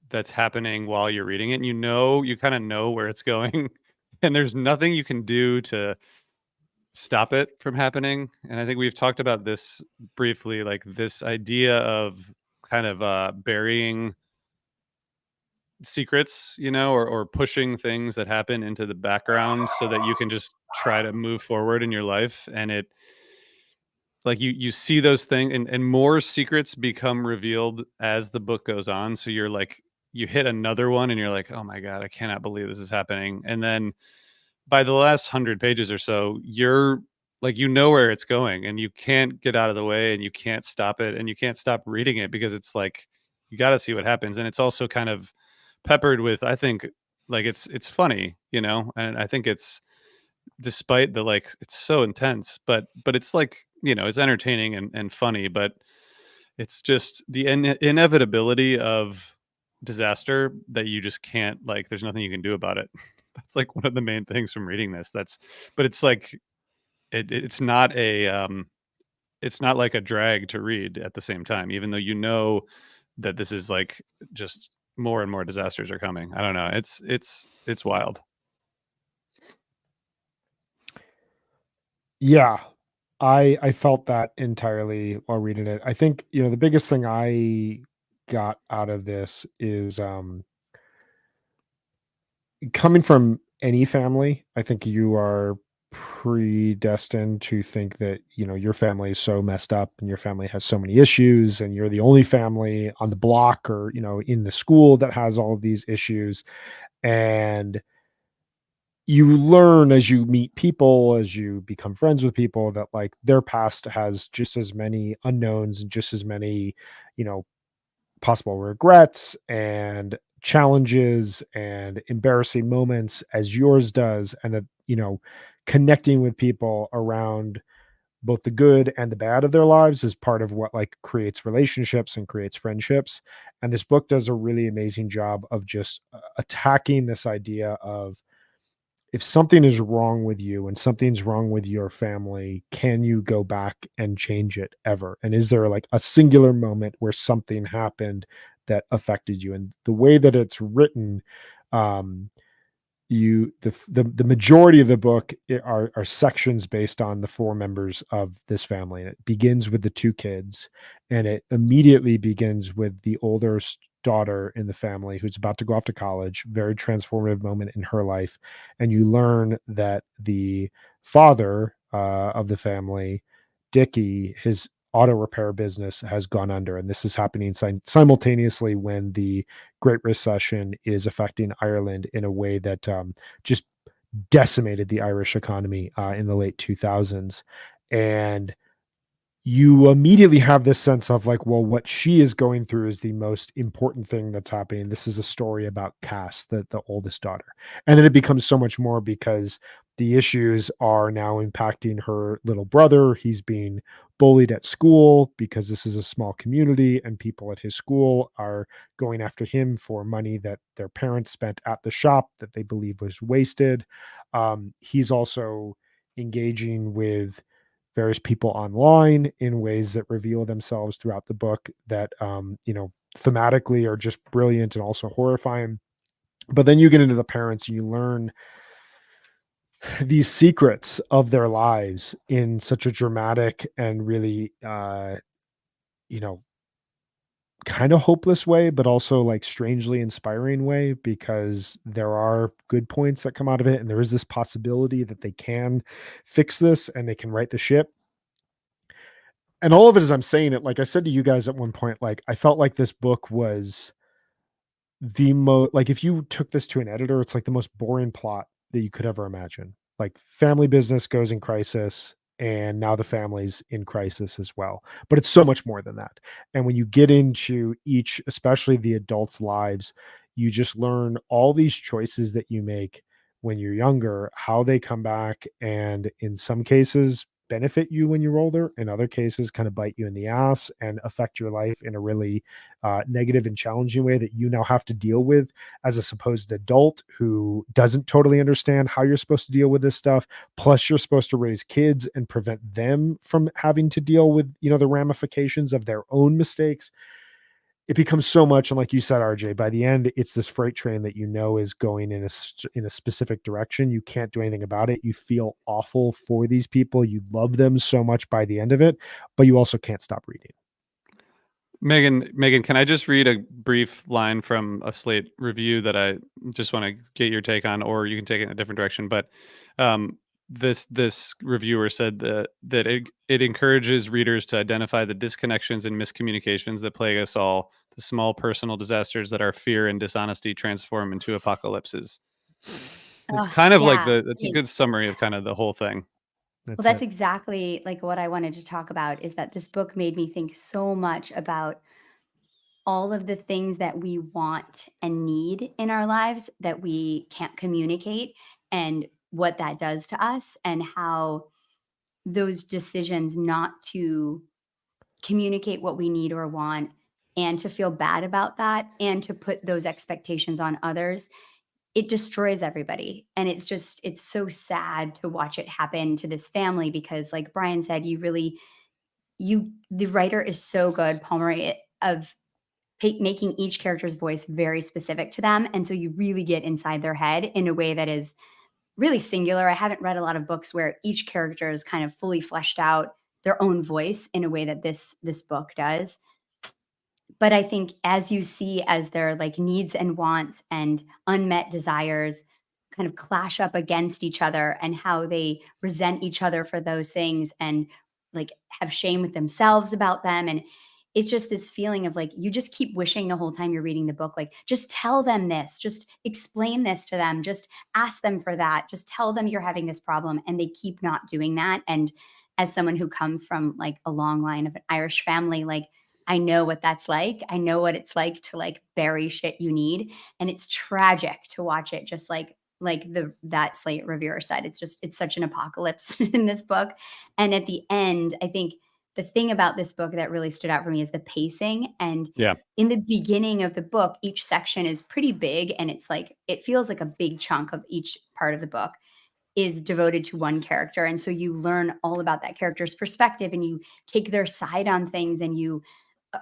that's happening while you're reading it. And you kind of know where it's going, and there's nothing you can do to stop it from happening. And I think we've talked about this briefly, like this idea of kind of burying secrets, or pushing things that happen into the background so that you can just try to move forward in your life. And it, like, you see those things, and more secrets become revealed as the book goes on. So you're like, you hit another one and you're like, oh my God, I cannot believe this is happening. And then by the last 100 pages or so, you're like, where it's going, and you can't get out of the way, and you can't stop it, and you can't stop reading it, because it's like, you got to see what happens. And it's also kind of peppered with, I think, like, it's funny, and I think it's, despite the, like, it's so intense, but it's like, it's entertaining and funny, but it's just the inevitability of disaster that you just can't, like, there's nothing you can do about it. That's like one of the main things from reading this. But it's like, it's not like a drag to read at the same time, even though that this is like, just more and more disasters are coming. I don't know. It's wild. Yeah, I felt that entirely while reading it. I think, the biggest thing I got out of this is coming from any family. I think you are predestined to think that, your family is so messed up and your family has so many issues, and you're the only family on the block, or, in the school, that has all of these issues. And you learn as you meet people, as you become friends with people, that like their past has just as many unknowns and just as many, possible regrets and challenges and embarrassing moments as yours does. And that, connecting with people around both the good and the bad of their lives is part of what like creates relationships and creates friendships. And this book does a really amazing job of just attacking this idea of, if something is wrong with you and something's wrong with your family, can you go back and change it ever? And is there like a singular moment where something happened that affected you? And the way that it's written, um, the majority of the book are sections based on the 4 members of this family. And it begins with the 2 kids, and it immediately begins with the older daughter in the family who's about to go off to college. Very transformative moment in her life. And you learn that the father of the family, Dickie, his auto repair business has gone under, and this is happening simultaneously when the Great Recession is affecting Ireland in a way that just decimated the Irish economy in the late 2000s. And you immediately have this sense of like, well, what she is going through is the most important thing that's happening. This is a story about Cass, the oldest daughter. And then it becomes so much more, because the issues are now impacting her little brother. He's being bullied at school because this is a small community, and people at his school are going after him for money that their parents spent at the shop that they believe was wasted. He's also engaging with various people online in ways that reveal themselves throughout the book that thematically are just brilliant and also horrifying. But then you get into the parents and you learn these secrets of their lives in such a dramatic and really, you know, kind of hopeless way, but also like strangely inspiring way, because there are good points that come out of it. And there is this possibility that they can fix this and they can right the ship. And all of it, as I'm saying it, like I said to you guys at one point, like I felt like this book was the most, like if you took this to an editor, it's like the most boring plot that you could ever imagine. Like family business goes in crisis and now the family's in crisis as well. But it's so much more than that. And when you get into each, especially the adults' lives, you just learn all these choices that you make when you're younger, how they come back and in some cases benefit you when you're older, in other cases kind of bite you in the ass and affect your life in a really negative and challenging way that you now have to deal with as a supposed adult who doesn't totally understand how you're supposed to deal with this stuff. Plus you're supposed to raise kids and prevent them from having to deal with, you know, the ramifications of their own mistakes. It becomes so much, and like you said, RJ, by the end it's this freight train that you know is going in a specific direction. You can't do anything about it. You feel awful for these people, you love them so much by the end of it, but you also can't stop reading. Megan, can I just read a brief line from a Slate review that I just want to get your take on, or you can take it in a different direction. But this reviewer said that it encourages readers to identify the disconnections and miscommunications that plague us all, the small personal disasters that our fear and dishonesty transform into apocalypses. It's kind of like it's a good summary of kind of the whole thing. That's exactly like what I wanted to talk about, is that this book made me think so much about all of the things that we want and need in our lives that we can't communicate, and what that does to us, and how those decisions not to communicate what we need or want, and to feel bad about that, and to put those expectations on others, it destroys everybody. And it's so sad to watch it happen to this family, because like Brian said, the writer is so good, Paul Murray, of making each character's voice very specific to them. And so you really get inside their head in a way that is really singular. I haven't read a lot of books where each character is kind of fully fleshed out their own voice in a way that this book does. But I think as you see, as their like needs and wants and unmet desires kind of clash up against each other, and how they resent each other for those things, and like have shame with themselves about them. And it's just this feeling of like, you just keep wishing the whole time you're reading the book, like, just tell them this, just explain this to them, just ask them for that, just tell them you're having this problem. And they keep not doing that. And as someone who comes from like a long line of an Irish family, like, I know what that's like. I know what it's like to like bury shit you need. And it's tragic to watch it, just like that Slate reviewer said. It's such an apocalypse in this book. And at the end, I think the thing about this book that really stood out for me is the pacing. And in the beginning of the book, each section is pretty big, and it's like, it feels like a big chunk of each part of the book is devoted to one character. And so you learn all about that character's perspective, and you take their side on things, and you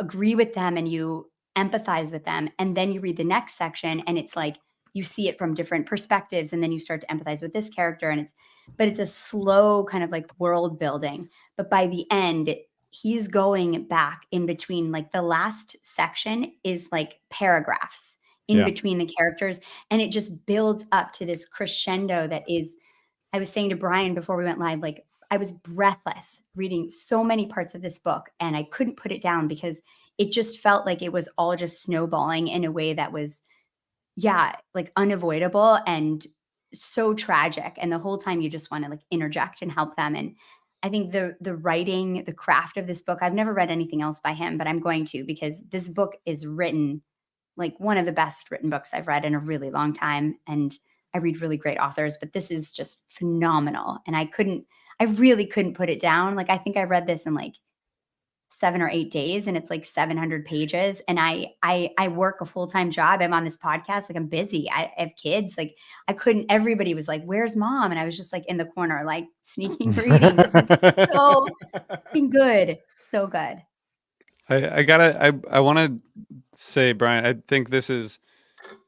agree with them, and you empathize with them. And then you read the next section, and it's like you see it from different perspectives, and then you start to empathize with this character. And it's a slow kind of like world building. But by the end, he's going back in between. Like the last section is like paragraphs in between the characters, and it just builds up to this crescendo that is, I was saying to Brian before we went live, like, I was breathless reading so many parts of this book, and I couldn't put it down because it just felt like it was all just snowballing in a way that was, like unavoidable and so tragic. And the whole time you just want to like interject and help them. And I think the writing, the craft of this book, I've never read anything else by him, but I'm going to, because this book is written like one of the best written books I've read in a really long time. And I read really great authors, but this is just phenomenal. And I really couldn't put it down. Like, I think I read this in like 7 or 8 days, and it's like 700 pages. And I work a full-time job. I'm on this podcast. Like, I'm busy. I have kids. Like, I couldn't, everybody was like, "Where's mom?" And I was just like in the corner, like sneaking reading. This is so good. So good. I want to say, Brian, I think this is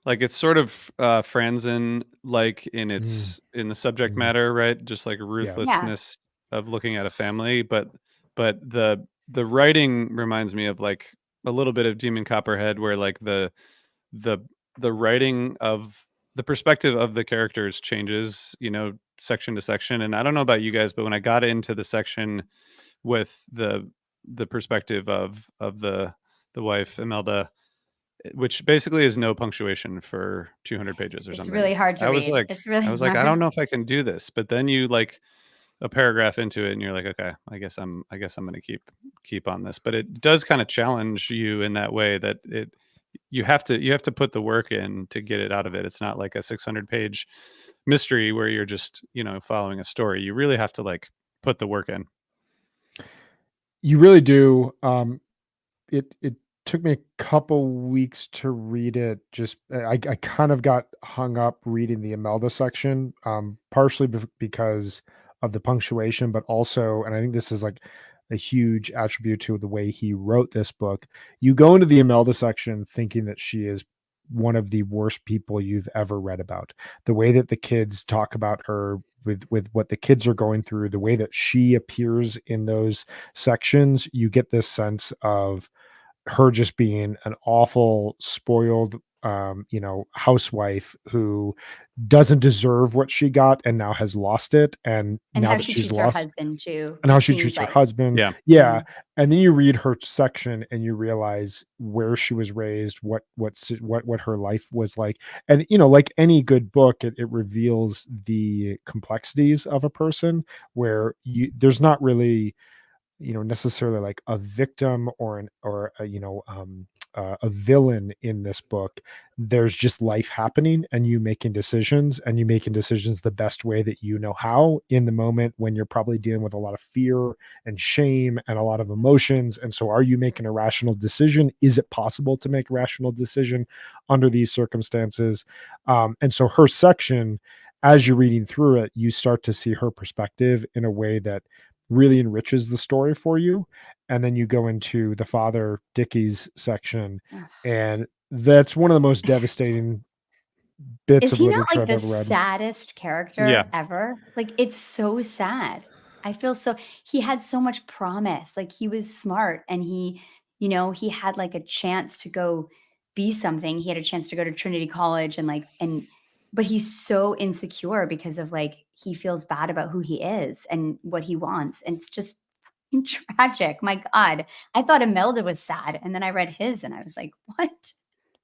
like it's sort of Franzen like in the subject matter, right? Just like Yeah. ruthlessness of looking at a family, but the writing reminds me of like a little bit of Demon Copperhead, where like the the writing of the perspective of the characters changes, section to section. And I don't know about you guys, but when I got into the section with the perspective of the wife Imelda, which basically is no punctuation for 200 pages or It's something. really hard to I was read. like, It's really I hard. don't know if I can do this. But then you like a paragraph into it, and you're like, okay, I guess I'm gonna keep on this. But it does kind of challenge you in that way that you have to put the work in to get it out of it. It's not like a 600-page mystery where you're just following a story. You really have to like put the work in. You really do. It took me a couple weeks to read it. Just I kind of got hung up reading the Imelda section, partially because of the punctuation, but also, and I think this is like a huge attribute to the way he wrote this book. You go into the Imelda section thinking that she is one of the worst people you've ever read about. The way that the kids talk about her, with what the kids are going through, the way that she appears in those sections, you get this sense of her just being an awful, spoiled, housewife who doesn't deserve what she got and now has lost it. And now how that she she's treats her lost, husband too. and how It she seems treats her like husband. Yeah. Yeah. And then you read her section and you realize where she was raised, what her life was like. And like any good book, it reveals the complexities of a person, where there's not really necessarily like a victim or a villain in this book. There's just life happening, and you making decisions, the best way that you know how, in the moment when you're probably dealing with a lot of fear and shame and a lot of emotions. And so, are you making a rational decision? Is it possible to make a rational decision under these circumstances? And so her section, as you're reading through it, you start to see her perspective in a way that really enriches the story for you. And then you go into the Father Dickie's section, and that's one of the most devastating bits Is of he not literature like I've the ever read. saddest character Yeah. ever? Like, it's so sad. I feel he had so much promise. Like, he was smart, and he had like a chance to go be something. He had a chance to go to Trinity College but he's so insecure because of like he feels bad about who he is and what he wants. And it's just tragic. My God. I thought Imelda was sad. And then I read his and I was like, what?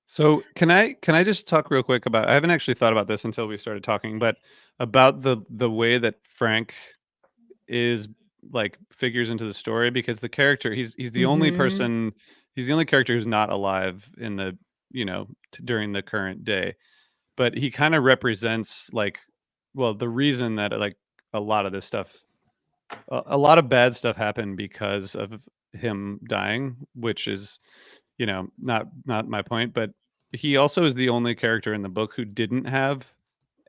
So can I just talk real quick about, I haven't actually thought about this until we started talking, but about the way that Frank is like figures into the story, because the character, he's the only person, he's the only character who's not alive in the during the current day, but he kind of represents like, well, the reason that like a lot of this stuff, a lot of bad stuff happened because of him dying, which is not my point. But he also is the only character in the book who didn't have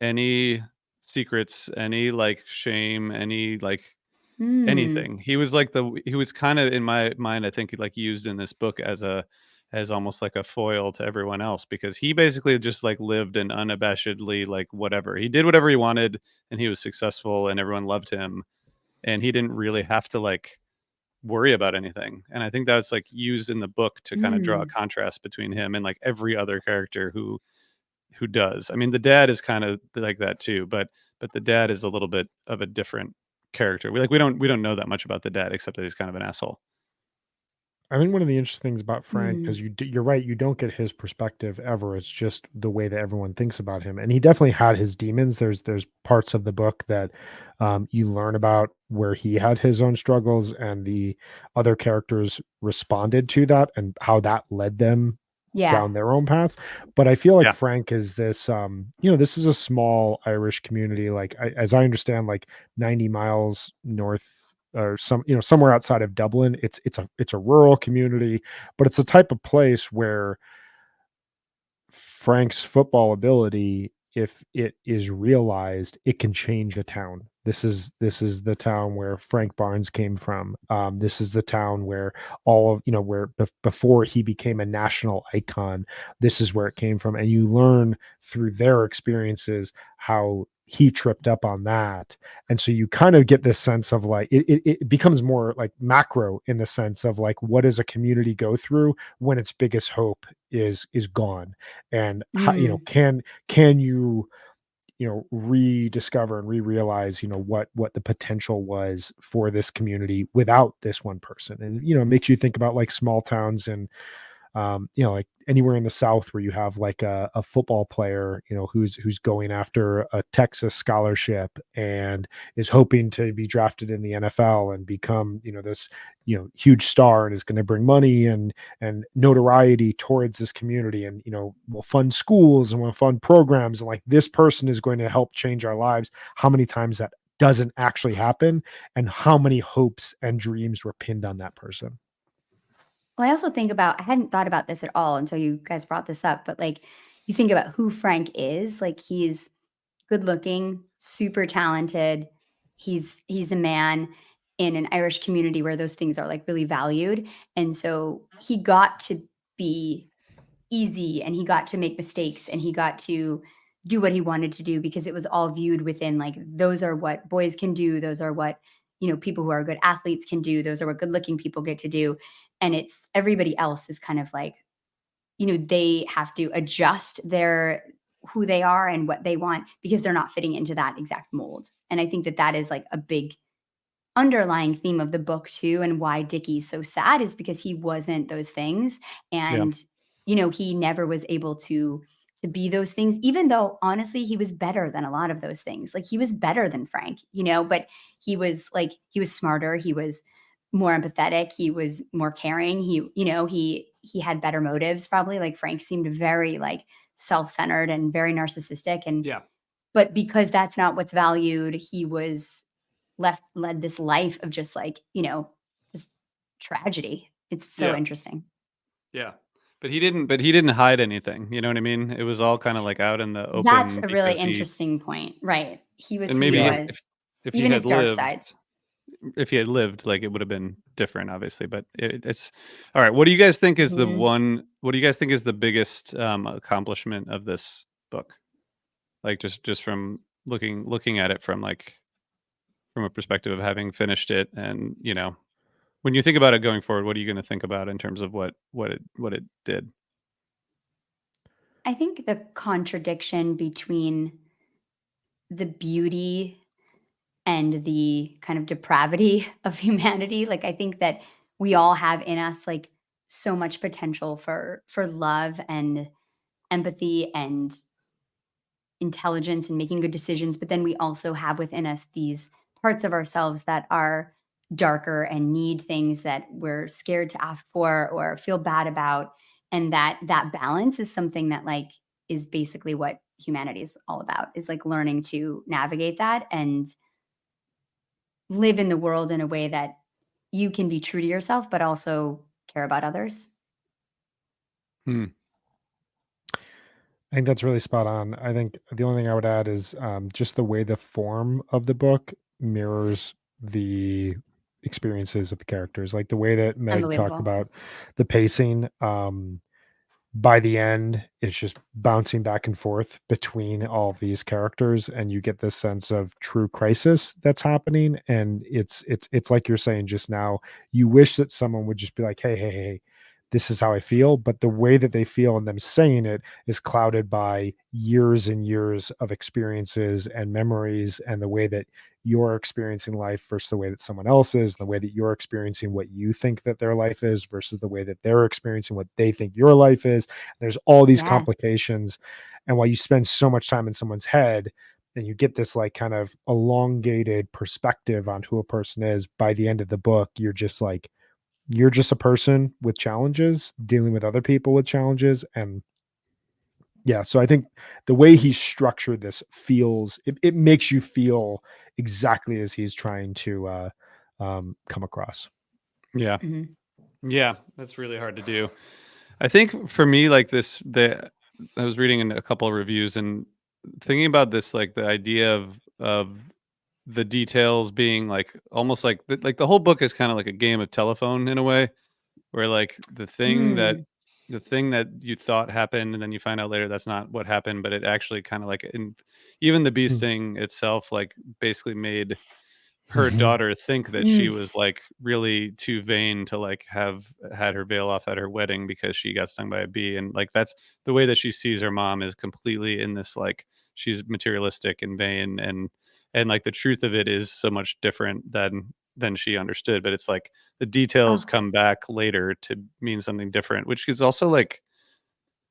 any secrets, any like shame, any like anything. He was like he was kind of, in my mind, I think, like used in this book as almost like a foil to everyone else, because he basically just like lived an unabashedly like whatever. He did whatever he wanted, and he was successful, and everyone loved him, and he didn't really have to like worry about anything. And I think that's like used in the book to kind of draw a contrast between him and like every other character who does. I mean, the dad is kind of like that too, but the dad is a little bit of a different character. We don't know that much about the dad, except that he's kind of an asshole. I think one of the interesting things about Frank, because you're right, you don't get his perspective ever. It's just the way that everyone thinks about him, and he definitely had his demons. There's parts of the book that you learn about where he had his own struggles, and the other characters responded to that, and how that led them down their own paths. But I feel like Frank is this, this is a small Irish community, like as I understand, like 90 miles north, or somewhere outside of Dublin. It's a rural community, but it's a type of place where Frank's football ability if it is realized, it can change a town. This is the town where Frank Barnes came from. This is the town where all of where before he became a national icon, this is where it came from, and you learn through their experiences how he tripped up on that. And so you kind of get this sense of like it becomes more like macro in the sense of like, what does a community go through when its biggest hope is gone, and how, Mm. can you rediscover and re-realize what the potential was for this community without this one person. And it makes you think about like small towns and like anywhere in the South where you have like a football player, who's going after a Texas scholarship and is hoping to be drafted in the NFL and become, this, huge star, and is going to bring money and notoriety towards this community, and, will fund schools and will fund programs. And like, this person is going to help change our lives. How many times that doesn't actually happen, and how many hopes and dreams were pinned on that person? Well, I also think about, I hadn't thought about this at all until you guys brought this up, but like you think about who Frank is, like he's good looking, super talented. He's a man in an Irish community where those things are like really valued. And so he got to be easy, and he got to make mistakes, and he got to do what he wanted to do because it was all viewed within like, those are what boys can do, those are what people who are good athletes can do, those are what good looking people get to do. And it's everybody else is kind of like, they have to adjust their who they are and what they want because they're not fitting into that exact mold. And I think that that is like a big underlying theme of the book too, and why Dickie's so sad is because he wasn't those things. Yeah. And he never was able to be those things, even though honestly he was better than a lot of those things. Like he was better than Frank, but he was smarter, he was more empathetic, he was more caring, he had better motives probably. Like Frank seemed very like self-centered and very narcissistic, and Yeah. but because that's not what's valued, he was led this life of just like, just tragedy. It's so Yeah. interesting. Yeah. But he didn't hide anything. You know what I mean? It was all kind of like out in the That's open a really because he interesting point. Right. He was and who he maybe Yeah. was, if he even had his dark lived sides. if he had lived, like it would have been different, obviously. But it's all right. What do you guys think is Mhm. what do you guys think is the biggest accomplishment of this book? Like just from looking at it from like from a perspective of having finished it, and when you think about it going forward, what are you going to think about in terms of what it did? I think the contradiction between the beauty and the kind of depravity of humanity, like I think that we all have in us like so much potential for love and empathy and intelligence and making good decisions, but then we also have within us these parts of ourselves that are darker and need things that we're scared to ask for or feel bad about. And that balance is something that like is basically what humanity is all about, is like learning to navigate that and live in the world in a way that you can be true to yourself but also care about others. Hmm. I think that's really spot on. I think the only thing I would add is just the way the form of the book mirrors the experiences of the characters, like the way that Meg talked Unbelievable. about the pacing. By the end, it's just bouncing back and forth between all of these characters, and you get this sense of true crisis that's happening. And it's like you're saying just now, you wish that someone would just be like, hey, this is how I feel. But the way that they feel and them saying it is clouded by years and years of experiences and memories, and the way that you're experiencing life versus the way that someone else is, and the way that you're experiencing what you think that their life is versus the way that they're experiencing what they think your life is. There's all these Yes. complications. And while you spend so much time in someone's head, and you get this like kind of elongated perspective on who a person is, by the end of the book, you're just a person with challenges dealing with other people with challenges. And yeah, so I think the way he's structured this it makes you feel exactly as he's trying to come across. Yeah. Mhm. Yeah, that's really hard to do. I think for me, like I was reading in a couple of reviews, and thinking about this, like the idea of the details being like almost like the whole book is kind of like a game of telephone in a way, where like Mm, the thing that you thought happened and then you find out later that's not what happened, but it actually kind of like in even the beast Mm. thing itself like basically made her Mhm. daughter think that she mm. was like really too vain to like have had her veil off at her wedding because she got stung by a bee, and like that's the way that she sees her mom is completely in this like she's materialistic and vain, and like the truth of it is so much different than she understood, but it's like the details Oh, come back later to mean something different, which is also like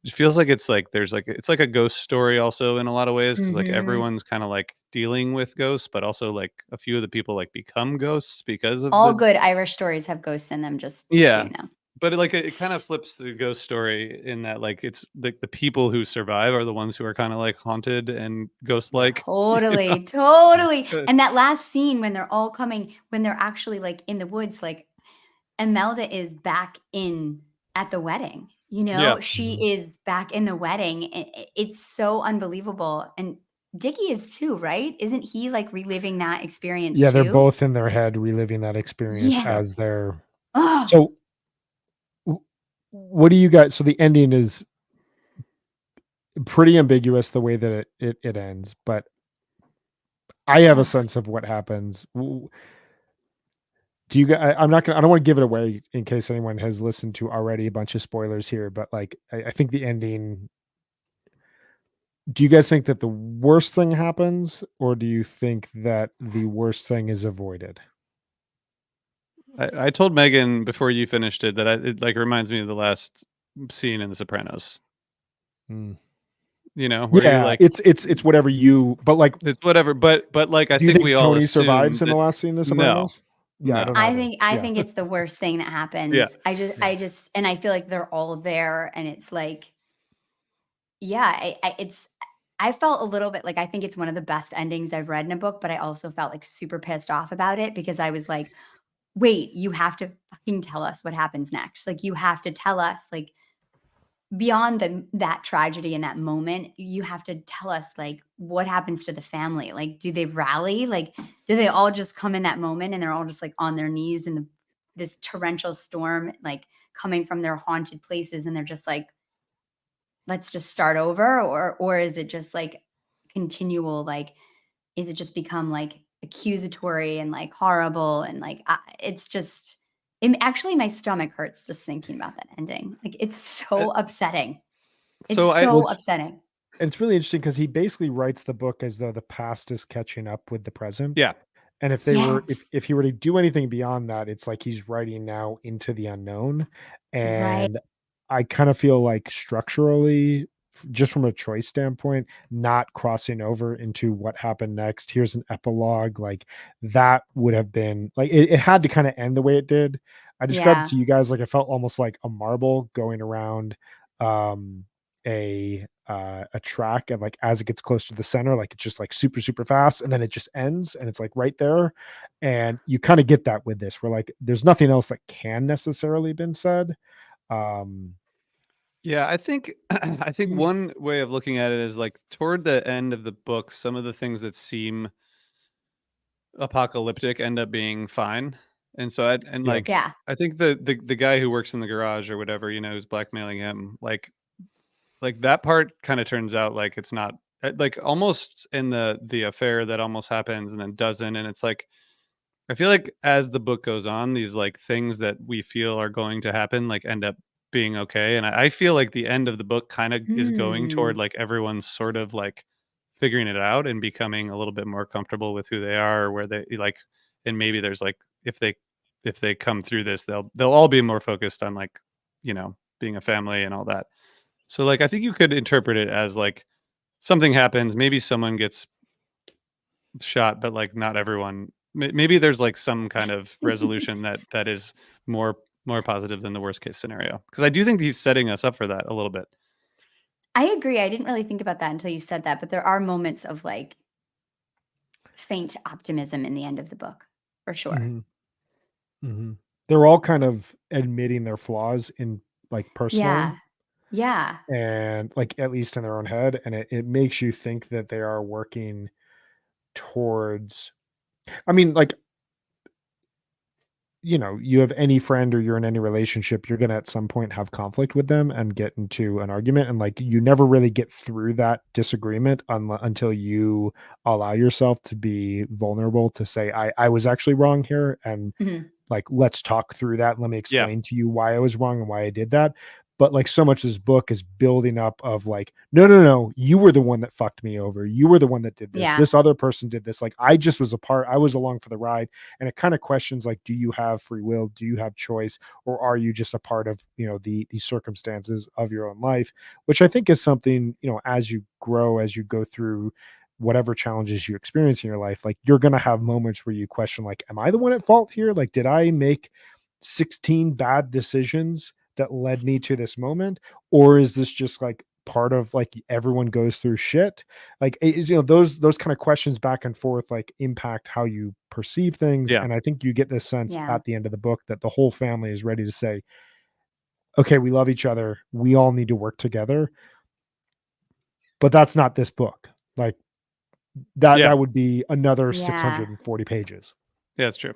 it feels like it's like there's like it's like a ghost story also in a lot of ways because like mhm. everyone's kind of like dealing with ghosts, but also like a few of the people like become ghosts because of All the good Irish stories have ghosts in them, just so yeah. you know. But like it kind of flips the ghost story in that like it's like the people who survive are the ones who are kind of like haunted and ghost like. You know? Totally, totally. Uh, And that last scene when they're all coming, when they're actually like in the woods, like Imelda is back in at the wedding. You yeah. know, she Mhm. is back in the wedding. It's so unbelievable. And Dickie is too, right? Isn't he like reliving that experience Yeah, they're too? both in their head reliving that experience Yeah. as they're Oh, so w- what do you guys so the ending is pretty ambiguous the way that it ends, but I have a oh. sense of what happens. Do you guys I'm not gonna I don't want to give it away in case anyone has listened to already a bunch of spoilers here, but like I think the ending do you guys think that the worst thing happens or do you think that the worst thing is avoided? I told Megan before you finished it that it like reminds me of the last scene in The Sopranos. Mm. You know, where you're Yeah, like, it's whatever you but like it's whatever, but like I do you think think we all Tony assume survives in the that last scene of The no, Sopranos? Yeah, I no, don't either. I Yeah. think it's the worst thing that yeah, happens. Yeah. And I feel like they're all there and it's like, yeah, I felt a little bit like I think it's one of the best endings I've read in a book, but I also felt like super pissed off about it because I was like, wait, you have to fucking tell us what happens next. Like you have to tell us like beyond that tragedy in that moment, you have to tell us like what happens to the family. Like do they rally? Like do they all just come in that moment and they're all just like on their knees in this torrential storm like coming from their haunted places and they're just like let's just start over or is it just like continual like is it just become like accusatory and like horrible and like it's just actually my stomach hurts just thinking about that ending. Like it's uh, so upsetting. It's so I Well, so upsetting. it's really interesting because he basically writes the book as though the past is catching up with the present. yeah, And if they were Yes. if he were to do anything beyond that, it's like he's writing now into the unknown. Right. And I kind of feel like structurally, just from a choice standpoint, not crossing over into what happened next. Here's an epilogue. Like that would have been like it had to kind of end the way it did. I described Yeah. to you guys like it felt almost like a marble going around um a track and like as it gets close to the center like it's just like super super fast and then it just ends and it's like right there and you kind of get that with this where like there's nothing else that can necessarily been said um yeah. I think I think Mm. one way of looking at it is like toward the end of the book, some of the things that seem apocalyptic end up being fine, and so yeah like Yeah. I think the guy who works in the garage or whatever, you know, who's blackmailing him, like that part kind of turns out like it's not like almost in the affair that almost happens and then doesn't, and it's like I feel like as the book goes on, these like things that we feel are going to happen like end up being okay. And I feel like the end of the book kind of is going toward Mm. like everyone's sort of like figuring it out and becoming a little bit more comfortable with who they are or where they like, and maybe there's like if they come through this, they'll all be more focused on like, you know, being a family and all that. So like I think you could interpret it as like something happens, maybe someone gets shot, but like not everyone. Maybe there's like some kind of resolution that is more more positive than the worst case scenario. Because I do think he's setting us up for that a little bit. I agree. I didn't really think about that until you said that, but there are moments of like faint optimism in the end of the book, for sure. mhm, mhm. They're all kind of admitting their flaws in like personally Yeah. Yeah. and like at least in their own head, and it makes you think that they are working towards, I mean, like, you have any friend or you're in any relationship, you're gonna at some point have conflict with them and get into an argument, and like you never really get through that disagreement until you allow yourself to be vulnerable to say, I was actually wrong here, and Mhm. like, let's talk through that. Let me Yeah. explain to you why I was wrong and why I did that. But like so much of this book is building up of like, no, no, no, you were the one that fucked me over. You were the one that did this. Yeah. This other person did this. Like, I just was I was along for the ride. And it kind of questions like, do you have free will? Do you have choice? Or are you just a part of, the circumstances of your own life? Which I think is something, as you grow, as you go through whatever challenges you experience in your life, like you're going to have moments where you question, like, am I the one at fault here? Like, did I make 16 bad decisions that led me to this moment? Or is this just like part of, like, everyone goes through shit? Like, it is, those kind of questions back and forth, like, impact how you perceive things. Yeah. And I think you get this sense Yeah. at the end of the book that the whole family is ready to say, okay, we love each other. We all need to work together. But that's not this book. Like, Yeah. that would be another Yeah. 640 pages. Yeah, it's true.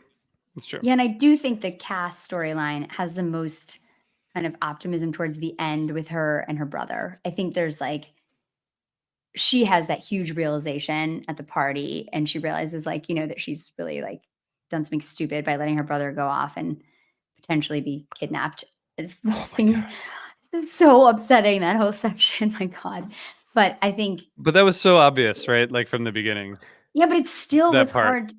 It's true. Yeah, and I do think the Cass storyline has the most kind of optimism towards the end with her and her brother. I think there's like she has that huge realization at the party, and she realizes, like, that she's really like done something stupid by letting her brother go off and potentially be kidnapped. Oh my God. This is so upsetting, that whole section. My God. But I think, But that was so obvious, right? Like from the beginning. yeah, but it still That was part. hard.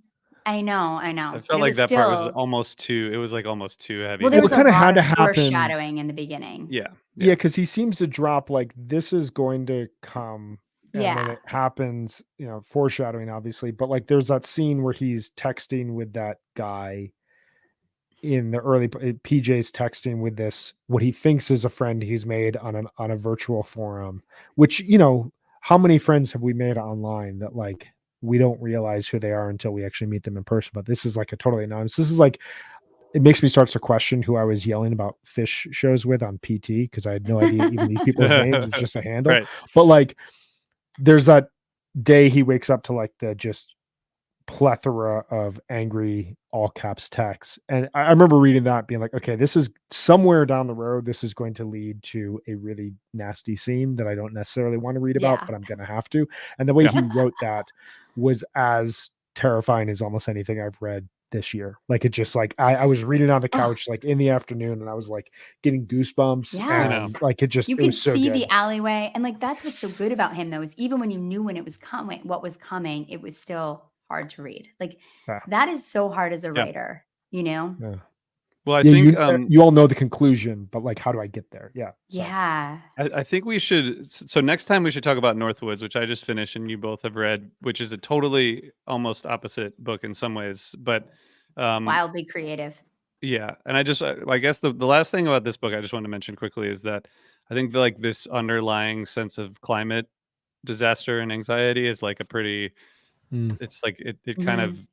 I know, I but felt it like was that part was still, almost too, it was like almost too well, there Well, was it a heavy-handed. kind of lot had to of happen. foreshadowing in the beginning. Yeah. Yeah, because he seems to drop like, this is going to come, and then Yeah. it happens, foreshadowing obviously, but like there's that scene where he's texting with that guy in the PJ's texting with this, what he thinks is a friend he's made on a virtual forum, which, how many friends have we made online that like we don't realize who they are until we actually meet them in person? But this is like a totally anonymous. This is like, it makes me start to question who I was yelling about fish shows with on PT, because I had no idea even these people's names. It's just a handle. Right. But like, there's that day he wakes up to like the just plethora of angry all caps text, and I remember reading that being like, okay, this is somewhere down the road, this is going to lead to a really nasty scene that I don't necessarily want to read about, Yeah. but I'm gonna have to. And the way Yeah. he wrote that was as terrifying as almost anything I've read this year. Like, it just like, I was reading on the Oh, couch like in the afternoon, and I was like getting goosebumps, I know. yes. and like You it could was so see good. the alleyway, and like that's what's so good about him, though, is even when you knew when it was coming, what was coming, it was still hard to read. Like, Yeah, that is so hard as a Yeah. writer, you know? yeah. Well, I Yeah, think you all know the conclusion, but like, how do I get there? Yeah. So. Yeah. I think we should. So next time we should talk about Northwoods, which I just finished and you both have read, which is a totally almost opposite book in some ways. But Wildly creative. yeah, and I guess the last thing about this book I just want to mention quickly is that I think like this underlying sense of climate disaster and anxiety is like a pretty. Mm, It's like it kind Mhm. of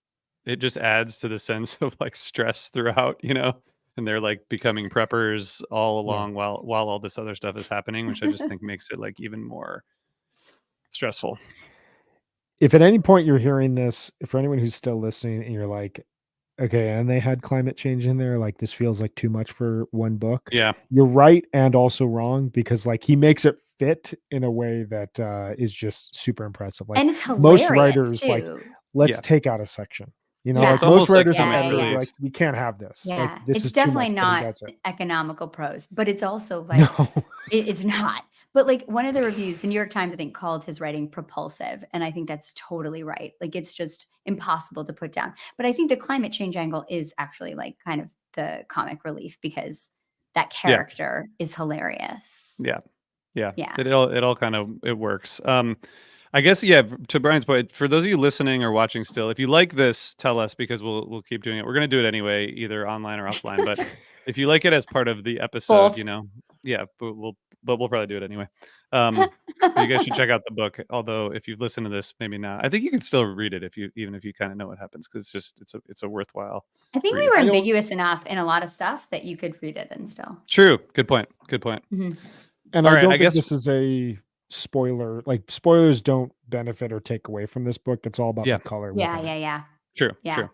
it just adds to the sense of like stress throughout, and they're like becoming preppers all yeah. along while all this other stuff is happening, which I just think makes it like even more stressful. If at any point you're hearing this, for anyone who's still listening and you're like, okay, and they had climate change in there, like this feels like too much for one book, Yeah. you're right and also wrong, because like he makes it fit in a way that is just super impressive. Like And it's most hilarious writers, like, too. let's Yeah. take out a section. Well, Yeah. Like it's most almost like writers and comic Yeah, editors yeah. are relief. like, we can't have this. Like, Yeah. this It's is too much, definitely but he not does it. economical prose, but it's also No. like it's not. But like one of the reviews, the New York Times, I think, called his writing propulsive. And I think that's totally right. Like, it's just impossible to put down. But I think the climate change angle is actually like kind of the comic relief, because that Yeah. character is hilarious. Yeah. Yeah. Yeah. It all kind of it works. I guess, yeah, to Brian's point, for those of you listening or watching still, if you like this, tell us, because we'll keep doing it. We're going to do it anyway, either online or offline. But if you like it as part of the episode, Both. yeah, but we'll probably do it anyway. But you guys should check out the book. Although if you've listened to this, maybe not. I think you can still read it even if you kind of know what happens, because it's a worthwhile I think we read. were I don't- ambiguous enough in a lot of stuff that you could read it and still. True. Good point. Good point. Mhm. And All I right, don't I think guess this is a spoiler. Like spoilers don't benefit or take away from this book. It's all about Yeah. the color. Yeah, within it. yeah. true. Yeah. True.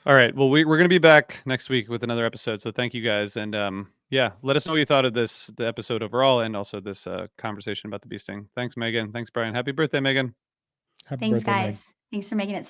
All right. Well, we're going to be back next week with another episode. So thank you guys. And yeah, let us know what you thought of the episode overall, and also this conversation about the bee sting. Thanks, Megan. Thanks, Brian. Happy birthday, Megan. Happy Thanks, birthday, Meg. guys. Thanks for making it